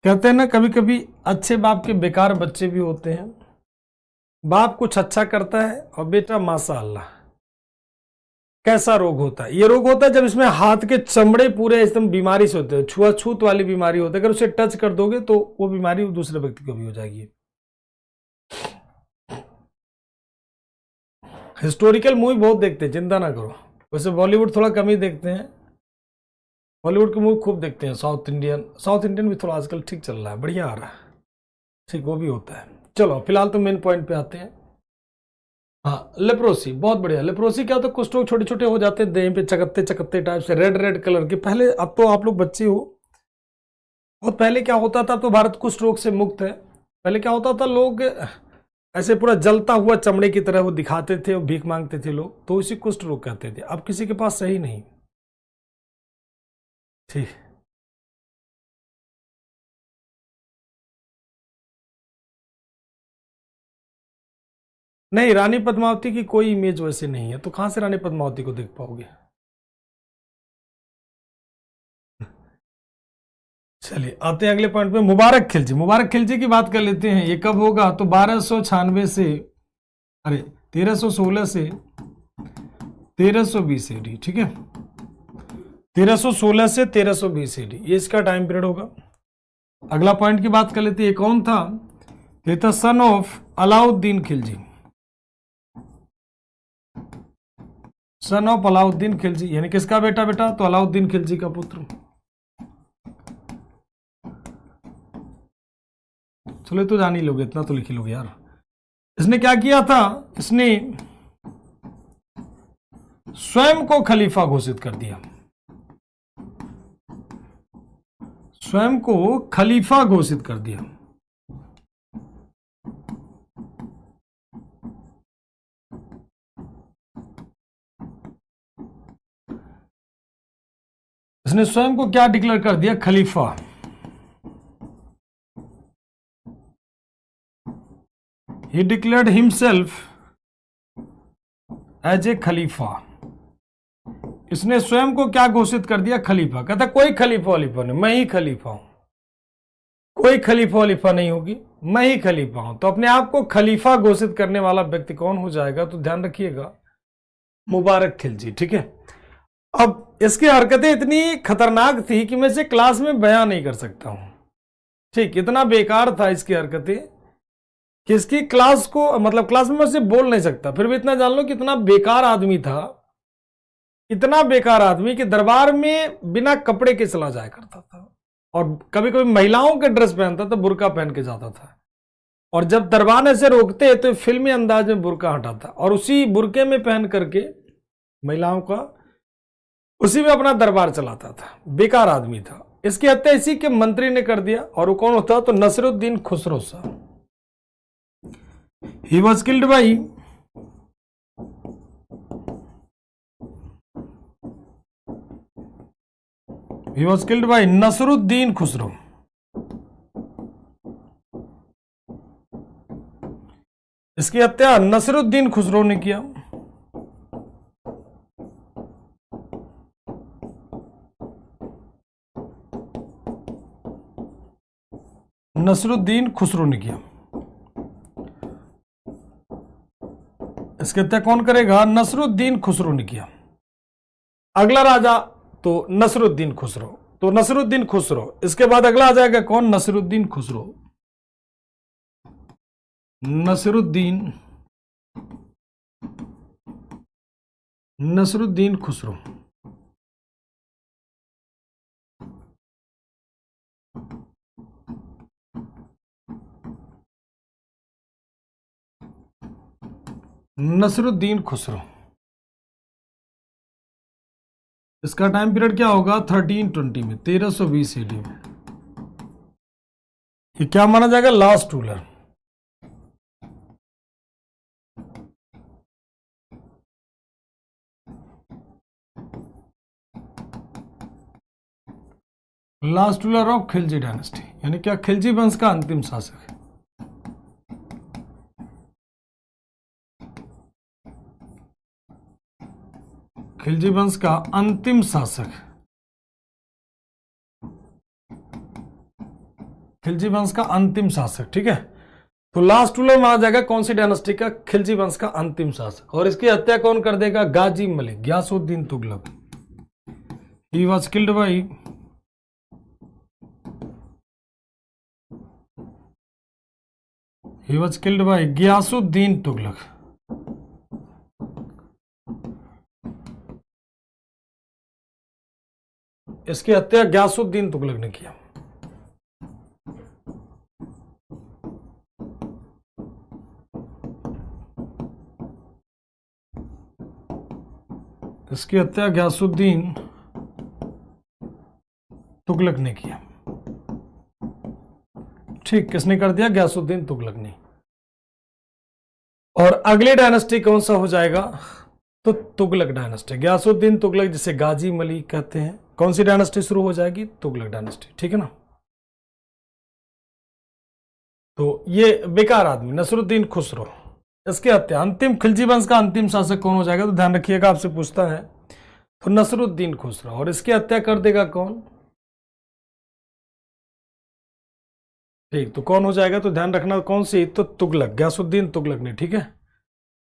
S1: कहते हैं ना, कभी कभी अच्छे बाप के बेकार बच्चे भी होते हैं। बाप कुछ अच्छा करता है और बेटा माशाअल्लाह। कैसा रोग होता है? ये रोग होता है जब इसमें हाथ के चमड़े पूरे एकदम बीमारी से होते हैं, छुआछूत वाली बीमारी होती है। अगर उसे टच कर दोगे तो वो बीमारी दूसरे व्यक्ति को भी हो जाएगी। हिस्टोरिकल मूवी बहुत देखते हैं, चिंता ना करो, वैसे बॉलीवुड थोड़ा कम ही देखते हैं, बॉलीवुड की मूवी खूब देखते हैं। साउथ इंडियन भी थोड़ा आजकल ठीक चल रहा है, बढ़िया आ रहा है, ठीक वो भी होता है। चलो फिलहाल तो मेन पॉइंट पे आते हैं। हाँ, लेप्रोसी बहुत बढ़िया। लेप्रोसी क्या होता है, कुछ लोग छोटे छोटे हो जाते हैं देह पे, चकत्ते चकत्ते टाइप से, रेड रेड कलर के। पहले, अब तो आप लोग बच्चे हो, बहुत पहले क्या होता था, तो भारत कुष्ठ रोग से मुक्त है। पहले क्या होता था, लोग ऐसे पूरा जलता हुआ चमड़े की तरह वो दिखाते थे और भीख मांगते थे लोग, तो इसी कुष्ठ रोग कहते थे। अब किसी के पास सही नहीं, ठीक। नहीं, रानी पद्मावती की कोई इमेज वैसे नहीं है, तो कहां से रानी पद्मावती को देख पाओगे। चलिए आते हैं अगले पॉइंट पे, मुबारक खिलजी। मुबारक खिलजी की बात कर लेते हैं। ये कब होगा, तो 1296 से, अरे 1316 से 1320 एडी, ठीक है, 1316 से 1320 एडी, ये इसका टाइम पीरियड होगा। अगला पॉइंट की बात कर लेते हैं, कौन था, ये था son of Alauddin Khilji. Son of Alauddin Khilji, यानी किसका बेटा, बेटा तो अलाउद्दीन खिलजी का पुत्र। चलो तो जान ही लोगे, इतना तो लिख ही लोगे यार। इसने क्या किया था, इसने स्वयं को खलीफा घोषित कर दिया, स्वयं को खलीफा घोषित कर दिया। इसने स्वयं को क्या डिक्लेयर कर दिया, खलीफा। He declared himself as a खलीफा। इसने स्वयं को क्या घोषित कर दिया, खलीफा। कहता कोई खलीफा वलीफा नहीं, मैं ही खलीफा हूं, कोई खलीफा वलीफा नहीं होगी, मैं ही खलीफा हूं। तो अपने आप को खलीफा घोषित करने वाला व्यक्ति कौन हो जाएगा, तो ध्यान रखिएगा, मुबारक खिलजी, ठीक है। अब इसकी हरकतें इतनी खतरनाक थी कि मैं इसे क्लास में बयान नहीं कर सकता हूं, ठीक, इतना बेकार था इसकी हरकतें कि इसकी क्लास को, मतलब क्लास में मैं उसे बोल नहीं सकता। फिर भी इतना जान लो कि इतना बेकार आदमी था, इतना बेकार आदमी कि दरबार में बिना कपड़े के चला जाया करता था, और कभी कभी महिलाओं के ड्रेस पहनता था, बुर्का पहन के जाता था। और जब दरबार ऐसे रोकते तो फिल्मी अंदाज में बुर्का हटाता, और उसी बुर्के में पहन करके महिलाओं का, उसी में अपना दरबार चलाता था। बेकार आदमी था। इसकी हत्या इसी के मंत्री ने कर दिया, और वो कौन होता, तो नसरुद्दीन खुसरो साहब। He was killed by Nasruddin Khusro. इसकी हत्या नसरुद्दीन खुसरो ने किया। नसरुद्दीन खुसरो ने किया। इसकी हत्या कौन करेगा, नसरुद्दीन खुसरो ने किया। अगला राजा तो नसरुद्दीन खुसरो, तो नसरुद्दीन खुसरो। इसके बाद अगला आ जाएगा कौन, नसरुद्दीन खुसरो। नसरुद्दीन खुसरो। नसरुद्दीन खुसरो, इसका टाइम पीरियड क्या होगा, 1320 में, 1320 एडी में। ये क्या माना जाएगा, last ruler. Last ruler of Khilji dynasty, यानी क्या, खिलजी वंश का अंतिम शासक है। खिलजी वंश का अंतिम शासक, खिलजी वंश का अंतिम शासक, ठीक है। तो लास्ट रूलर माना जाएगा कौन सी डायनेस्टी का, खिलजी वंश का अंतिम शासक। और इसकी हत्या कौन कर देगा, Ghazi Malik, Ghiyasuddin Tughlaq. He was killed by Ghiyasuddin Tughlaq. इसकी हत्या गयासुद्दीन तुगलक ने किया। इसकी हत्या गयासुद्दीन तुगलक ने किया। ठीक, किसने कर दिया? गयासुद्दीन तुगलक ने। और अगली डायनेस्टी कौन सा हो जाएगा? तो तुगलक डायनेस्टी। गयासुद्दीन तुगलक, जिसे गाजी मलिक कहते हैं, कौन सी डायनेस्टी शुरू हो जाएगी? तुगलक डायनेस्टी। ठीक है ना। तो ये बेकार आदमी नसरुद्दीन खुसरो, इसके हत्या। अंतिम खिलजी वंश का अंतिम शासक कौन हो जाएगा? तो ध्यान रखिएगा, आपसे पूछता है तो नसरुद्दीन खुसरो। और इसकी हत्या कर देगा कौन? ठीक, तो कौन हो जाएगा? तो ध्यान रखना कौन सी? तो तुगलक, गयासुद्दीन तुगलक ने। ठीक है,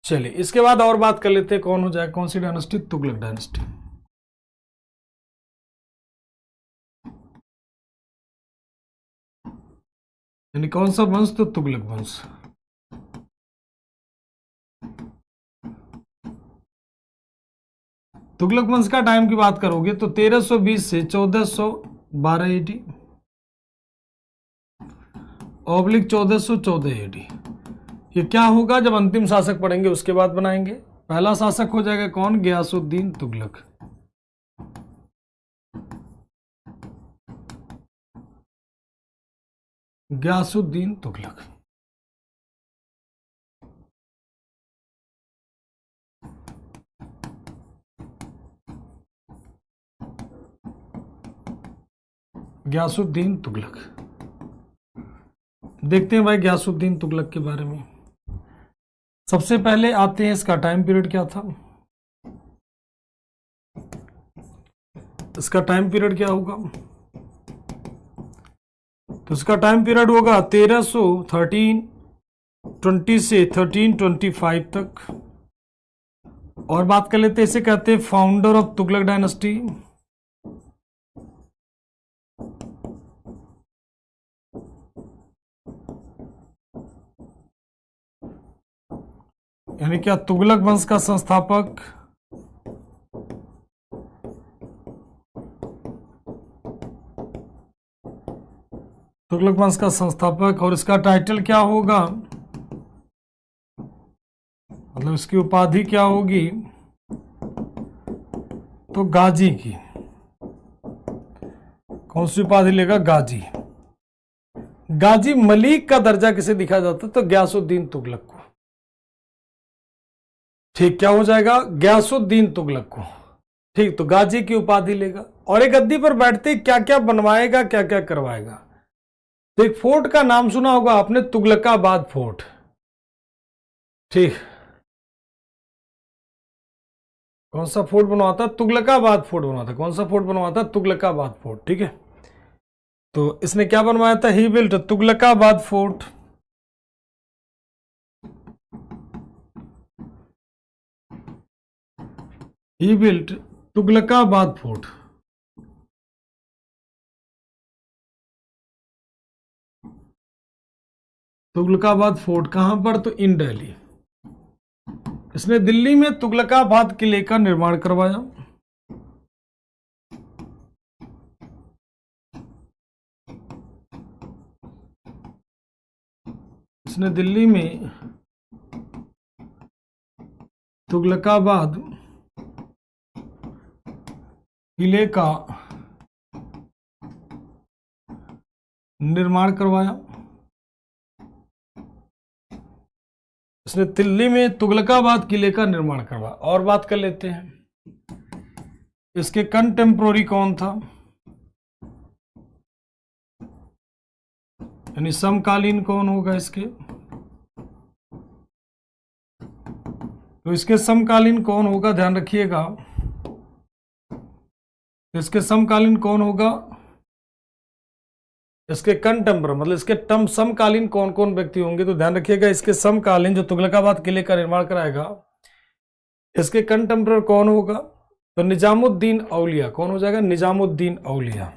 S1: चलिए इसके बाद और बात कर लेते हैं कौन हो जाएगा, कौन सी डायनेस्टी? तुगलक डायनेस्टी। यानी कौन सा वंश? तो तुगलक वंश। तुगलक वंश का टाइम की बात करोगे तो 1320 से 1412 एडी ऑब्लिक 1414 एडी। ये क्या होगा? जब अंतिम शासक पढ़ेंगे उसके बाद बनाएंगे। पहला शासक हो जाएगा कौन? गयासुद्दीन तुगलक। गयासुद्दीन तुगलक। गयासुद्दीन तुगलक। देखते हैं भाई गयासुद्दीन तुगलक के बारे में। सबसे पहले आते हैं, इसका टाइम पीरियड क्या था? इसका टाइम पीरियड क्या होगा? तो इसका टाइम पीरियड होगा 1320 से 1325 तक। और बात कर लेते हैं, इसे कहते हैं फाउंडर ऑफ तुगलक डायनेस्टी। यानी क्या? तुगलक वंश का संस्थापक। तुगलक वंश का संस्थापक। और इसका टाइटल क्या होगा? मतलब इसकी उपाधि क्या होगी? तो गाजी की। कौन सी उपाधि लेगा? गाजी। गाजी मलिक का दर्जा किसे दिखा जाता? तो गयासुद्दीन तुगलक को। ठीक, क्या हो जाएगा? गयासुद्दीन तुगलक को। ठीक, तो गाजी की उपाधि लेगा। और एक गद्दी पर बैठते क्या क्या बनवाएगा, क्या क्या करवाएगा? तो एक फोर्ट का नाम सुना होगा आपने, तुगलकाबाद फोर्ट। ठीक, कौन सा फोर्ट बनवाता? तुगलकाबाद फोर्ट बनवाता। कौन सा फोर्ट बनवाता? तुगलकाबाद फोर्ट। ठीक है, तो इसने क्या बनवाया था? He built Tughlaqabad fort. He built Tughlaqabad fort. Tughlaqabad fort कहां पर? तो इन दिल्ली। इसने दिल्ली में तुगलकाबाद किले का निर्माण करवाया। इसने दिल्ली में तुगलकाबाद किले का निर्माण करवाया। इसने दिल्ली में तुगलकाबाद किले का निर्माण करवाया। और बात कर लेते हैं, इसके कंटेम्पोररी कौन था? यानी समकालीन कौन होगा इसके? तो इसके समकालीन कौन होगा? ध्यान रखिएगा, इसके समकालीन कौन होगा? इसके कंटेम्पोररी मतलब इसके समकालीन कौन कौन व्यक्ति होंगे? तो ध्यान रखिएगा, इसके समकालीन जो तुगलकाबाद किले का निर्माण कराएगा, इसके कंटेम्पोररी कौन होगा? तो निजामुद्दीन औलिया। कौन हो जाएगा? निजामुद्दीन औलिया।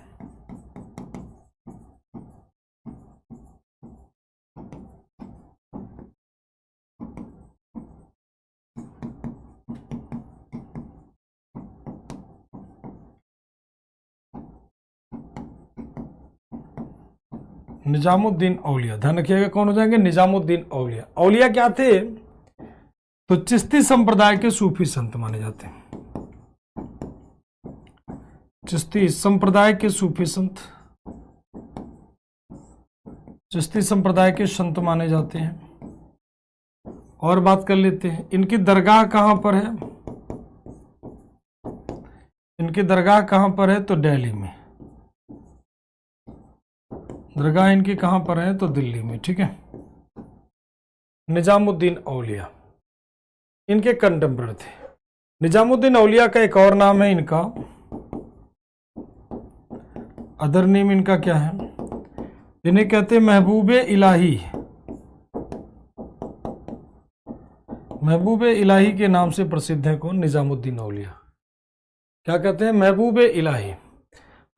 S1: निजामुद्दीन औलिया, ध्यान रखिएगा कौन हो जाएंगे, निजामुद्दीन औलिया। औलिया क्या थे, तो चिश्ती संप्रदाय के सूफी संत माने जाते हैं, चिश्ती संप्रदाय के सूफी संत, चिश्ती संप्रदाय के संत माने जाते हैं। और बात कर लेते हैं, इनकी दरगाह कहां पर है, इनकी दरगाह कहां पर है, तो दिल्ली में, दरगाह इनकी कहां पर है, तो दिल्ली में, ठीक है। निजामुद्दीन औलिया इनके कंटेम्पररी थे। निजामुद्दीन औलिया का एक और नाम है इनका, अदर नेम इनका क्या है, इन्हें कहते हैं महबूबे इलाही, महबूबे इलाही के नाम से प्रसिद्ध है कौन, निजामुद्दीन औलिया। क्या कहते हैं, महबूबे इलाही,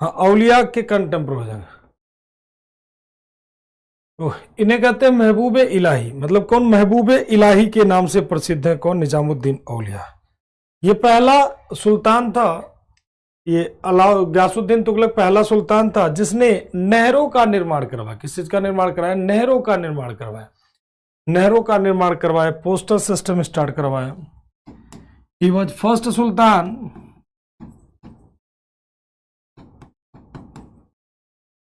S1: हाँ औलिया के कंटेम्पररी हो जाएगा। तो इन्हें कहते हैं महबूबे इलाही, मतलब कौन, महबूबे इलाही के नाम से प्रसिद्ध है कौन, निजामुद्दीन औलिया। ये पहला सुल्तान था, ये गयासुद्दीन तुगलक पहला सुल्तान था जिसने नहरों का निर्माण करवाया। किस चीज का निर्माण कराया, नहरों का निर्माण करवाया, नहरों का निर्माण करवाया, पोस्टल सिस्टम स्टार्ट करवाया। He was first sultan,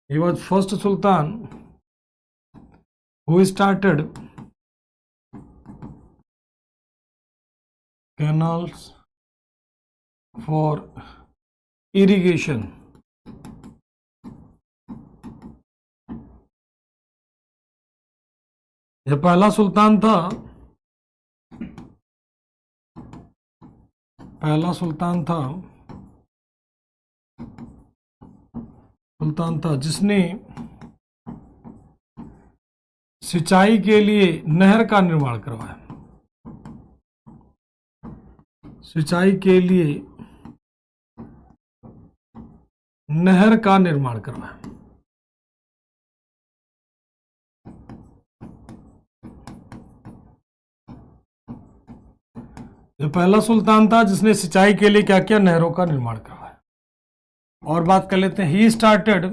S1: he was first sultan who started canals for irrigation, यह पहला सुल्तान था, पहला सुल्तान था जिसने सिंचाई के लिए नहर का निर्माण करवाया, सिंचाई के लिए नहर का निर्माण करवाया। यह पहला सुल्तान था जिसने सिंचाई के लिए क्या किया, नहरों का निर्माण करवाया। और बात कर लेते हैं, ही स्टार्टेड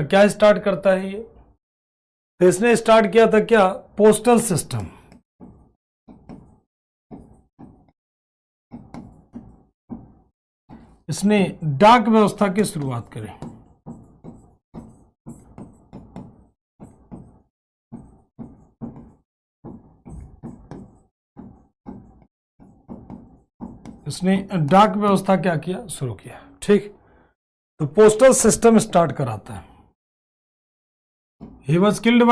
S1: क्या स्टार्ट करता है ये, तो इसने स्टार्ट किया था क्या, पोस्टल सिस्टम, इसने डाक व्यवस्था की शुरुआत करी। इसने डाक व्यवस्था क्या किया, शुरू किया, ठीक। तो पोस्टल सिस्टम स्टार्ट कराता है। He was killed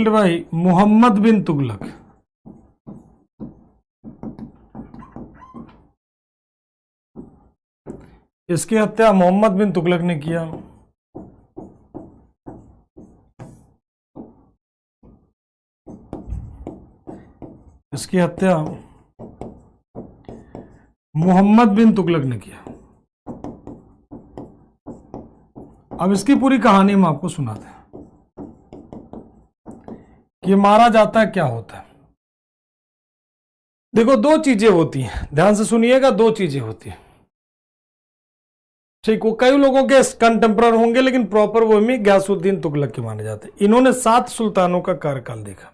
S1: by Mohammad bin Tughlaq. इसकी हत्या मोहम्मद बिन तुगलक ने किया। इसकी हत्या मोहम्मद बिन तुगलक ने किया। अब इसकी पूरी कहानी हम आपको सुनाते हैं कि मारा जाता है, क्या होता है। देखो दो चीजें होती हैं, ध्यान से सुनिएगा, दो चीजें होती हैं, ठीक। वो कई लोगों के कंटेम्पररी होंगे लेकिन प्रॉपर वो में गयासुद्दीन तुगलक के माने जाते हैं। इन्होंने 7 सुल्तानों का कार्यकाल देखा,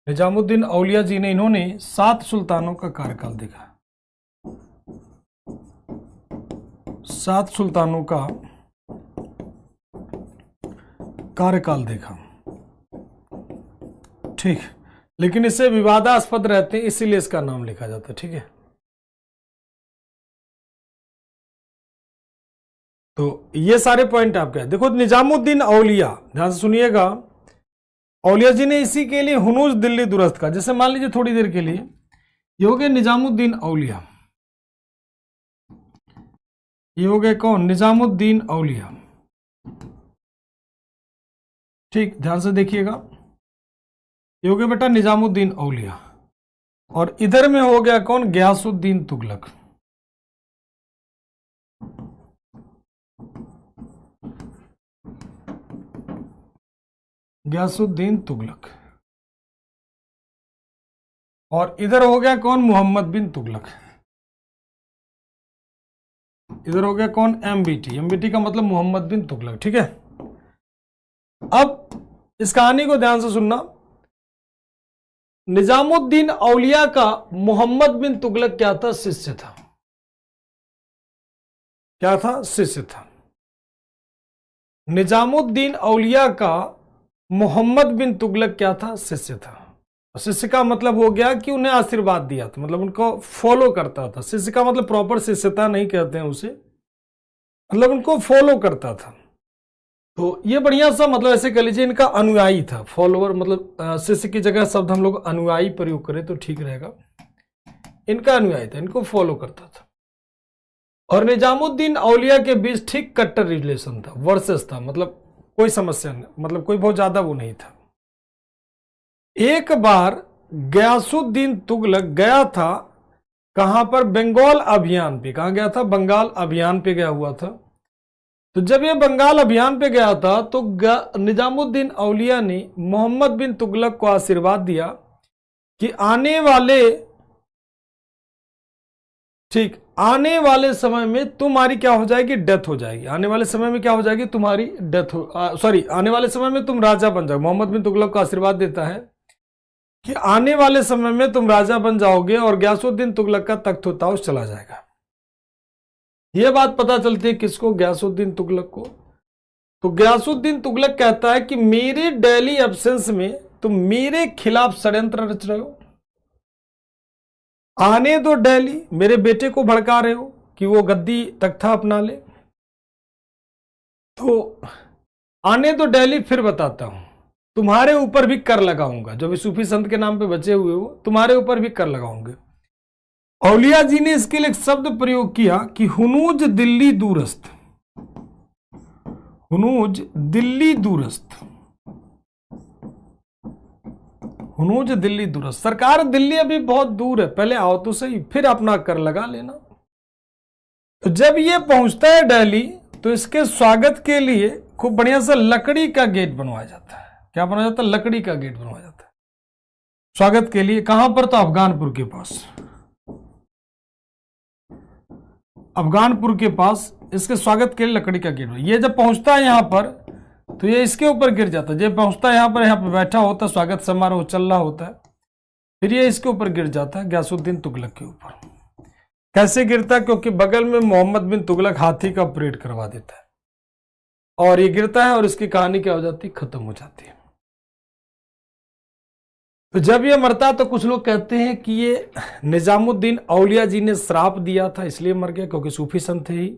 S1: निजामुद्दीन औलिया जी ने, इन्होंने 7 सुल्तानों का कार्यकाल देखा, 7 सुल्तानों का कार्यकाल देखा, ठीक। लेकिन इससे विवादास्पद रहते हैं, इसीलिए इसका नाम लिखा जाता है, ठीक है। तो ये सारे पॉइंट आपके देखो, निजामुद्दीन औलिया, ध्यान से सुनिएगा, औलिया जी ने इसी के लिए हुनूज दिल्ली दुरस्त का, जैसे मान लीजिए थोड़ी देर के लिए ये हो गए निजामुद्दीन औलिया, ये हो गए कौन, निजामुद्दीन औलिया, ठीक। ध्यान से देखिएगा, ये हो गया बेटा निजामुद्दीन औलिया, और इधर में हो गया कौन, गयासुद्दीन तुगलक। गयासुद्दीन तुगलक, और इधर हो गया कौन, मोहम्मद बिन तुगलक। इधर हो गया कौन, एमबीटी। एमबीटी का मतलब मोहम्मद बिन तुगलक, ठीक है। अब इस कहानी को ध्यान से सुनना। निजामुद्दीन औलिया का मोहम्मद बिन तुगलक क्या था, शिष्य था। क्या था, शिष्य था। निजामुद्दीन औलिया का मोहम्मद बिन तुगलक क्या था, शिष्य था। शिष्य का मतलब हो गया कि उन्हें आशीर्वाद दिया था, मतलब उनको फॉलो करता था। शिष्य का मतलब प्रॉपर शिष्यता नहीं कहते हैं उसे, मतलब उनको फॉलो करता था। तो ये बढ़िया सा मतलब ऐसे कह लीजिए इनका अनुयायी था। फॉलोवर मतलब शिष्य की जगह शब्द हम लोग अनुयायी प्रयोग करें तो ठीक रहेगा। इनका अनुयायी था, इनको फॉलो करता था। और निजामुद्दीन औलिया के बीच ठीक कट्टर रिलेशन था, वर्सेस था, मतलब कोई समस्या नहीं, मतलब कोई बहुत ज्यादा वो नहीं था। एक बार गयासुद्दीन तुगलक गया था, कहां पर, बंगाल अभियान पे। कहां गया था, बंगाल अभियान पे गया हुआ था। तो जब ये बंगाल अभियान पे गया था तो निजामुद्दीन औलिया ने मोहम्मद बिन तुगलक को आशीर्वाद दिया कि आने वाले समय में तुम्हारी क्या हो जाएगी, डेथ हो जाएगी। आने वाले समय में क्या हो जाएगी, तुम्हारी डेथ आने वाले समय में तुम राजा बन जाओगे। मोहम्मद बिन तुगलक को आशीर्वाद देता है कि आने वाले समय में तुम राजा बन जाओगे और गयासुद्दीन तुगलक का तख्त ताउस चला जाएगा। यह बात पता चलती है किसको, गयासुद्दीन तुगलक को। तो गयासुद्दीन तुगलक कहता है कि मेरे डेली एब्सेंस में तुम मेरे खिलाफ षड्यंत्र रच रहे हो। आने दो डेली, मेरे बेटे को भड़का रहे हो कि वो गद्दी तख्ता अपना ले। तो आने दो डेली, फिर बताता हूं, तुम्हारे ऊपर भी कर लगाऊंगा। जो भी सूफी संत के नाम पे बचे हुए हो, तुम्हारे ऊपर भी कर लगाऊंगे। औलिया जी ने इसके लिए एक शब्द प्रयोग किया कि हुनूज दिल्ली दूरस्थ। हुनूज दिल्ली दूरस्थ, हुनूज दिल्ली दूरस्थ। सरकार दिल्ली अभी बहुत दूर है, पहले आओ तो सही, फिर अपना कर लगा लेना। तो जब ये पहुंचता है दिल्ली तो इसके स्वागत के लिए खूब बढ़िया सा लकड़ी का गेट बनवाया जाता है। क्या बनवाया जाता है, लकड़ी का गेट बनवाया जाता है स्वागत के लिए। कहां पर, तो अफगानपुर के पास। अफगानपुर के पास इसके स्वागत के लिए लकड़ी का गेट। ये जब पहुंचता है यहां पर तो ये इसके ऊपर गिर जाता है। जब पहुंचता है यहाँ पर बैठा होता है, स्वागत समारोह चल रहा होता है, फिर ये इसके ऊपर गिर जाता है, गयासुद्दीन तुगलक के ऊपर। कैसे गिरता है, क्योंकि बगल में मोहम्मद बिन तुगलक हाथी का परेड करवा देता है और ये गिरता है और इसकी कहानी क्या हो जाती है, खत्म हो जाती है। तो जब ये मरता तो कुछ लोग कहते हैं कि ये निजामुद्दीन औलिया जी ने श्राप दिया था इसलिए मर गया, क्योंकि सूफी संत थे ही।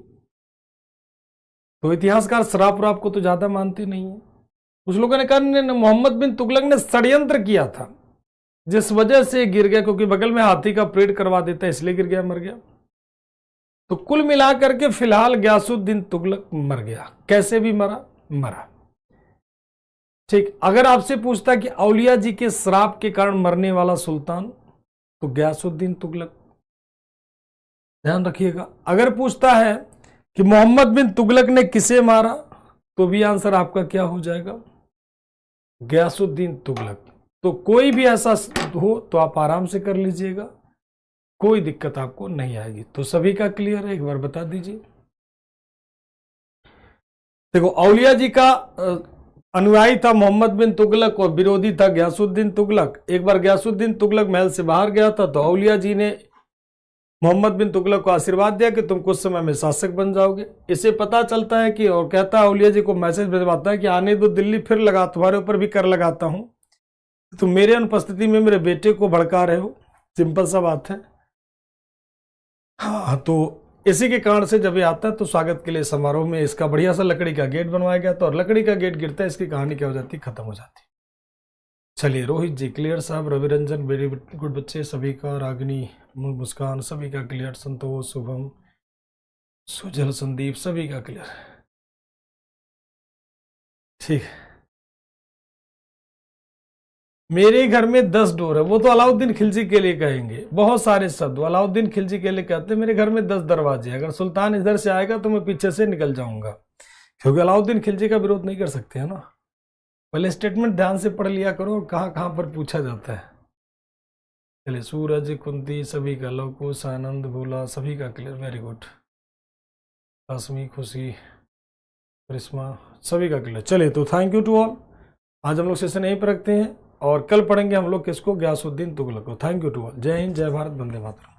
S1: तो इतिहासकार श्राप व्राप को तो ज्यादा मानते नहीं है। कुछ लोगों ने कहा मोहम्मद बिन तुगलक ने षड्यंत्र किया था जिस वजह से गिर गया, क्योंकि बगल में हाथी का परेड करवा देता है इसलिए गिर गया, मर गया। तो कुल मिलाकर के फिलहाल गयासुद्दीन तुगलक मर गया। कैसे भी मरा। ठीक, अगर आपसे पूछता कि औलिया जी के श्राप के कारण मरने वाला सुल्तान, तो गयासुद्दीन तुगलक, ध्यान रखिएगा। अगर पूछता है कि मोहम्मद बिन तुगलक ने किसे मारा, तो भी आंसर आपका क्या हो जाएगा, गयासुद्दीन तुगलक। तो कोई भी ऐसा हो तो आप आराम से कर लीजिएगा, कोई दिक्कत आपको नहीं आएगी। तो सभी का क्लियर है, एक बार बता दीजिए। देखो, औलिया जी का अनुयायी था मोहम्मद बिन तुगलक और विरोधी था गयासुद्दीन तुगलक। एक बार गयासुद्दीन तुगलक महल से बाहर गया था तो औलिया जी ने मोहम्मद बिन तुगलक को आशीर्वाद दिया कि तुम कुछ समय में शासक बन जाओगे। इसे पता चलता है कि, और कहता है औलिया जी को मैसेज भिजवाता है कि आने दो दिल्ली, फिर लगा तुम्हारे ऊपर भी कर लगाता हूं, तुम मेरे अनुपस्थिति में मेरे बेटे को भड़का रहे हो। सिंपल सा बात है। हाँ, तो इसी के कारण से जब ये आता है तो स्वागत के लिए समारोह में इसका बढ़िया सा लकड़ी का गेट बनवाया गया था और लकड़ी का गेट गिरता है, इसकी कहानी क्या हो जाती, खत्म हो जाती। चलिए, रोहित जी क्लियर साहब, रवि रंजन वेरी गुड बच्चे सभी का, रागिनी, मुस्कान सभी का क्लियर, संतोष, शुभम, सुजल, संदीप सभी का क्लियर। ठीक, मेरे घर में 10 डोर है, वो तो अलाउद्दीन खिलजी के लिए कहेंगे। बहुत सारे शब्द अलाउद्दीन खिलजी के लिए कहते हैं। मेरे घर में 10 दरवाजे, अगर सुल्तान इधर से आएगा तो मैं पीछे से निकल जाऊंगा, क्योंकि अलाउद्दीन खिलजी का विरोध नहीं कर सकते है ना। पहले स्टेटमेंट ध्यान से पढ़ लिया करो, कहां कहां पर पूछा जाता है। चलिए, सूरज, कुंती सभी का, लवकुश, आनंद, भोला सभी का क्लियर, वेरी गुड। रश्मि, खुशी, करिश्मा सभी का क्लियर। चलिए, तो थैंक यू टू ऑल। आज हम लोग सेशन यहीं पर रखते हैं और कल पढ़ेंगे हम लोग किसको, गयासुद्दीन तुगलक को। Thank you to all. जय हिंद, जय भारत, वंदे मातरम।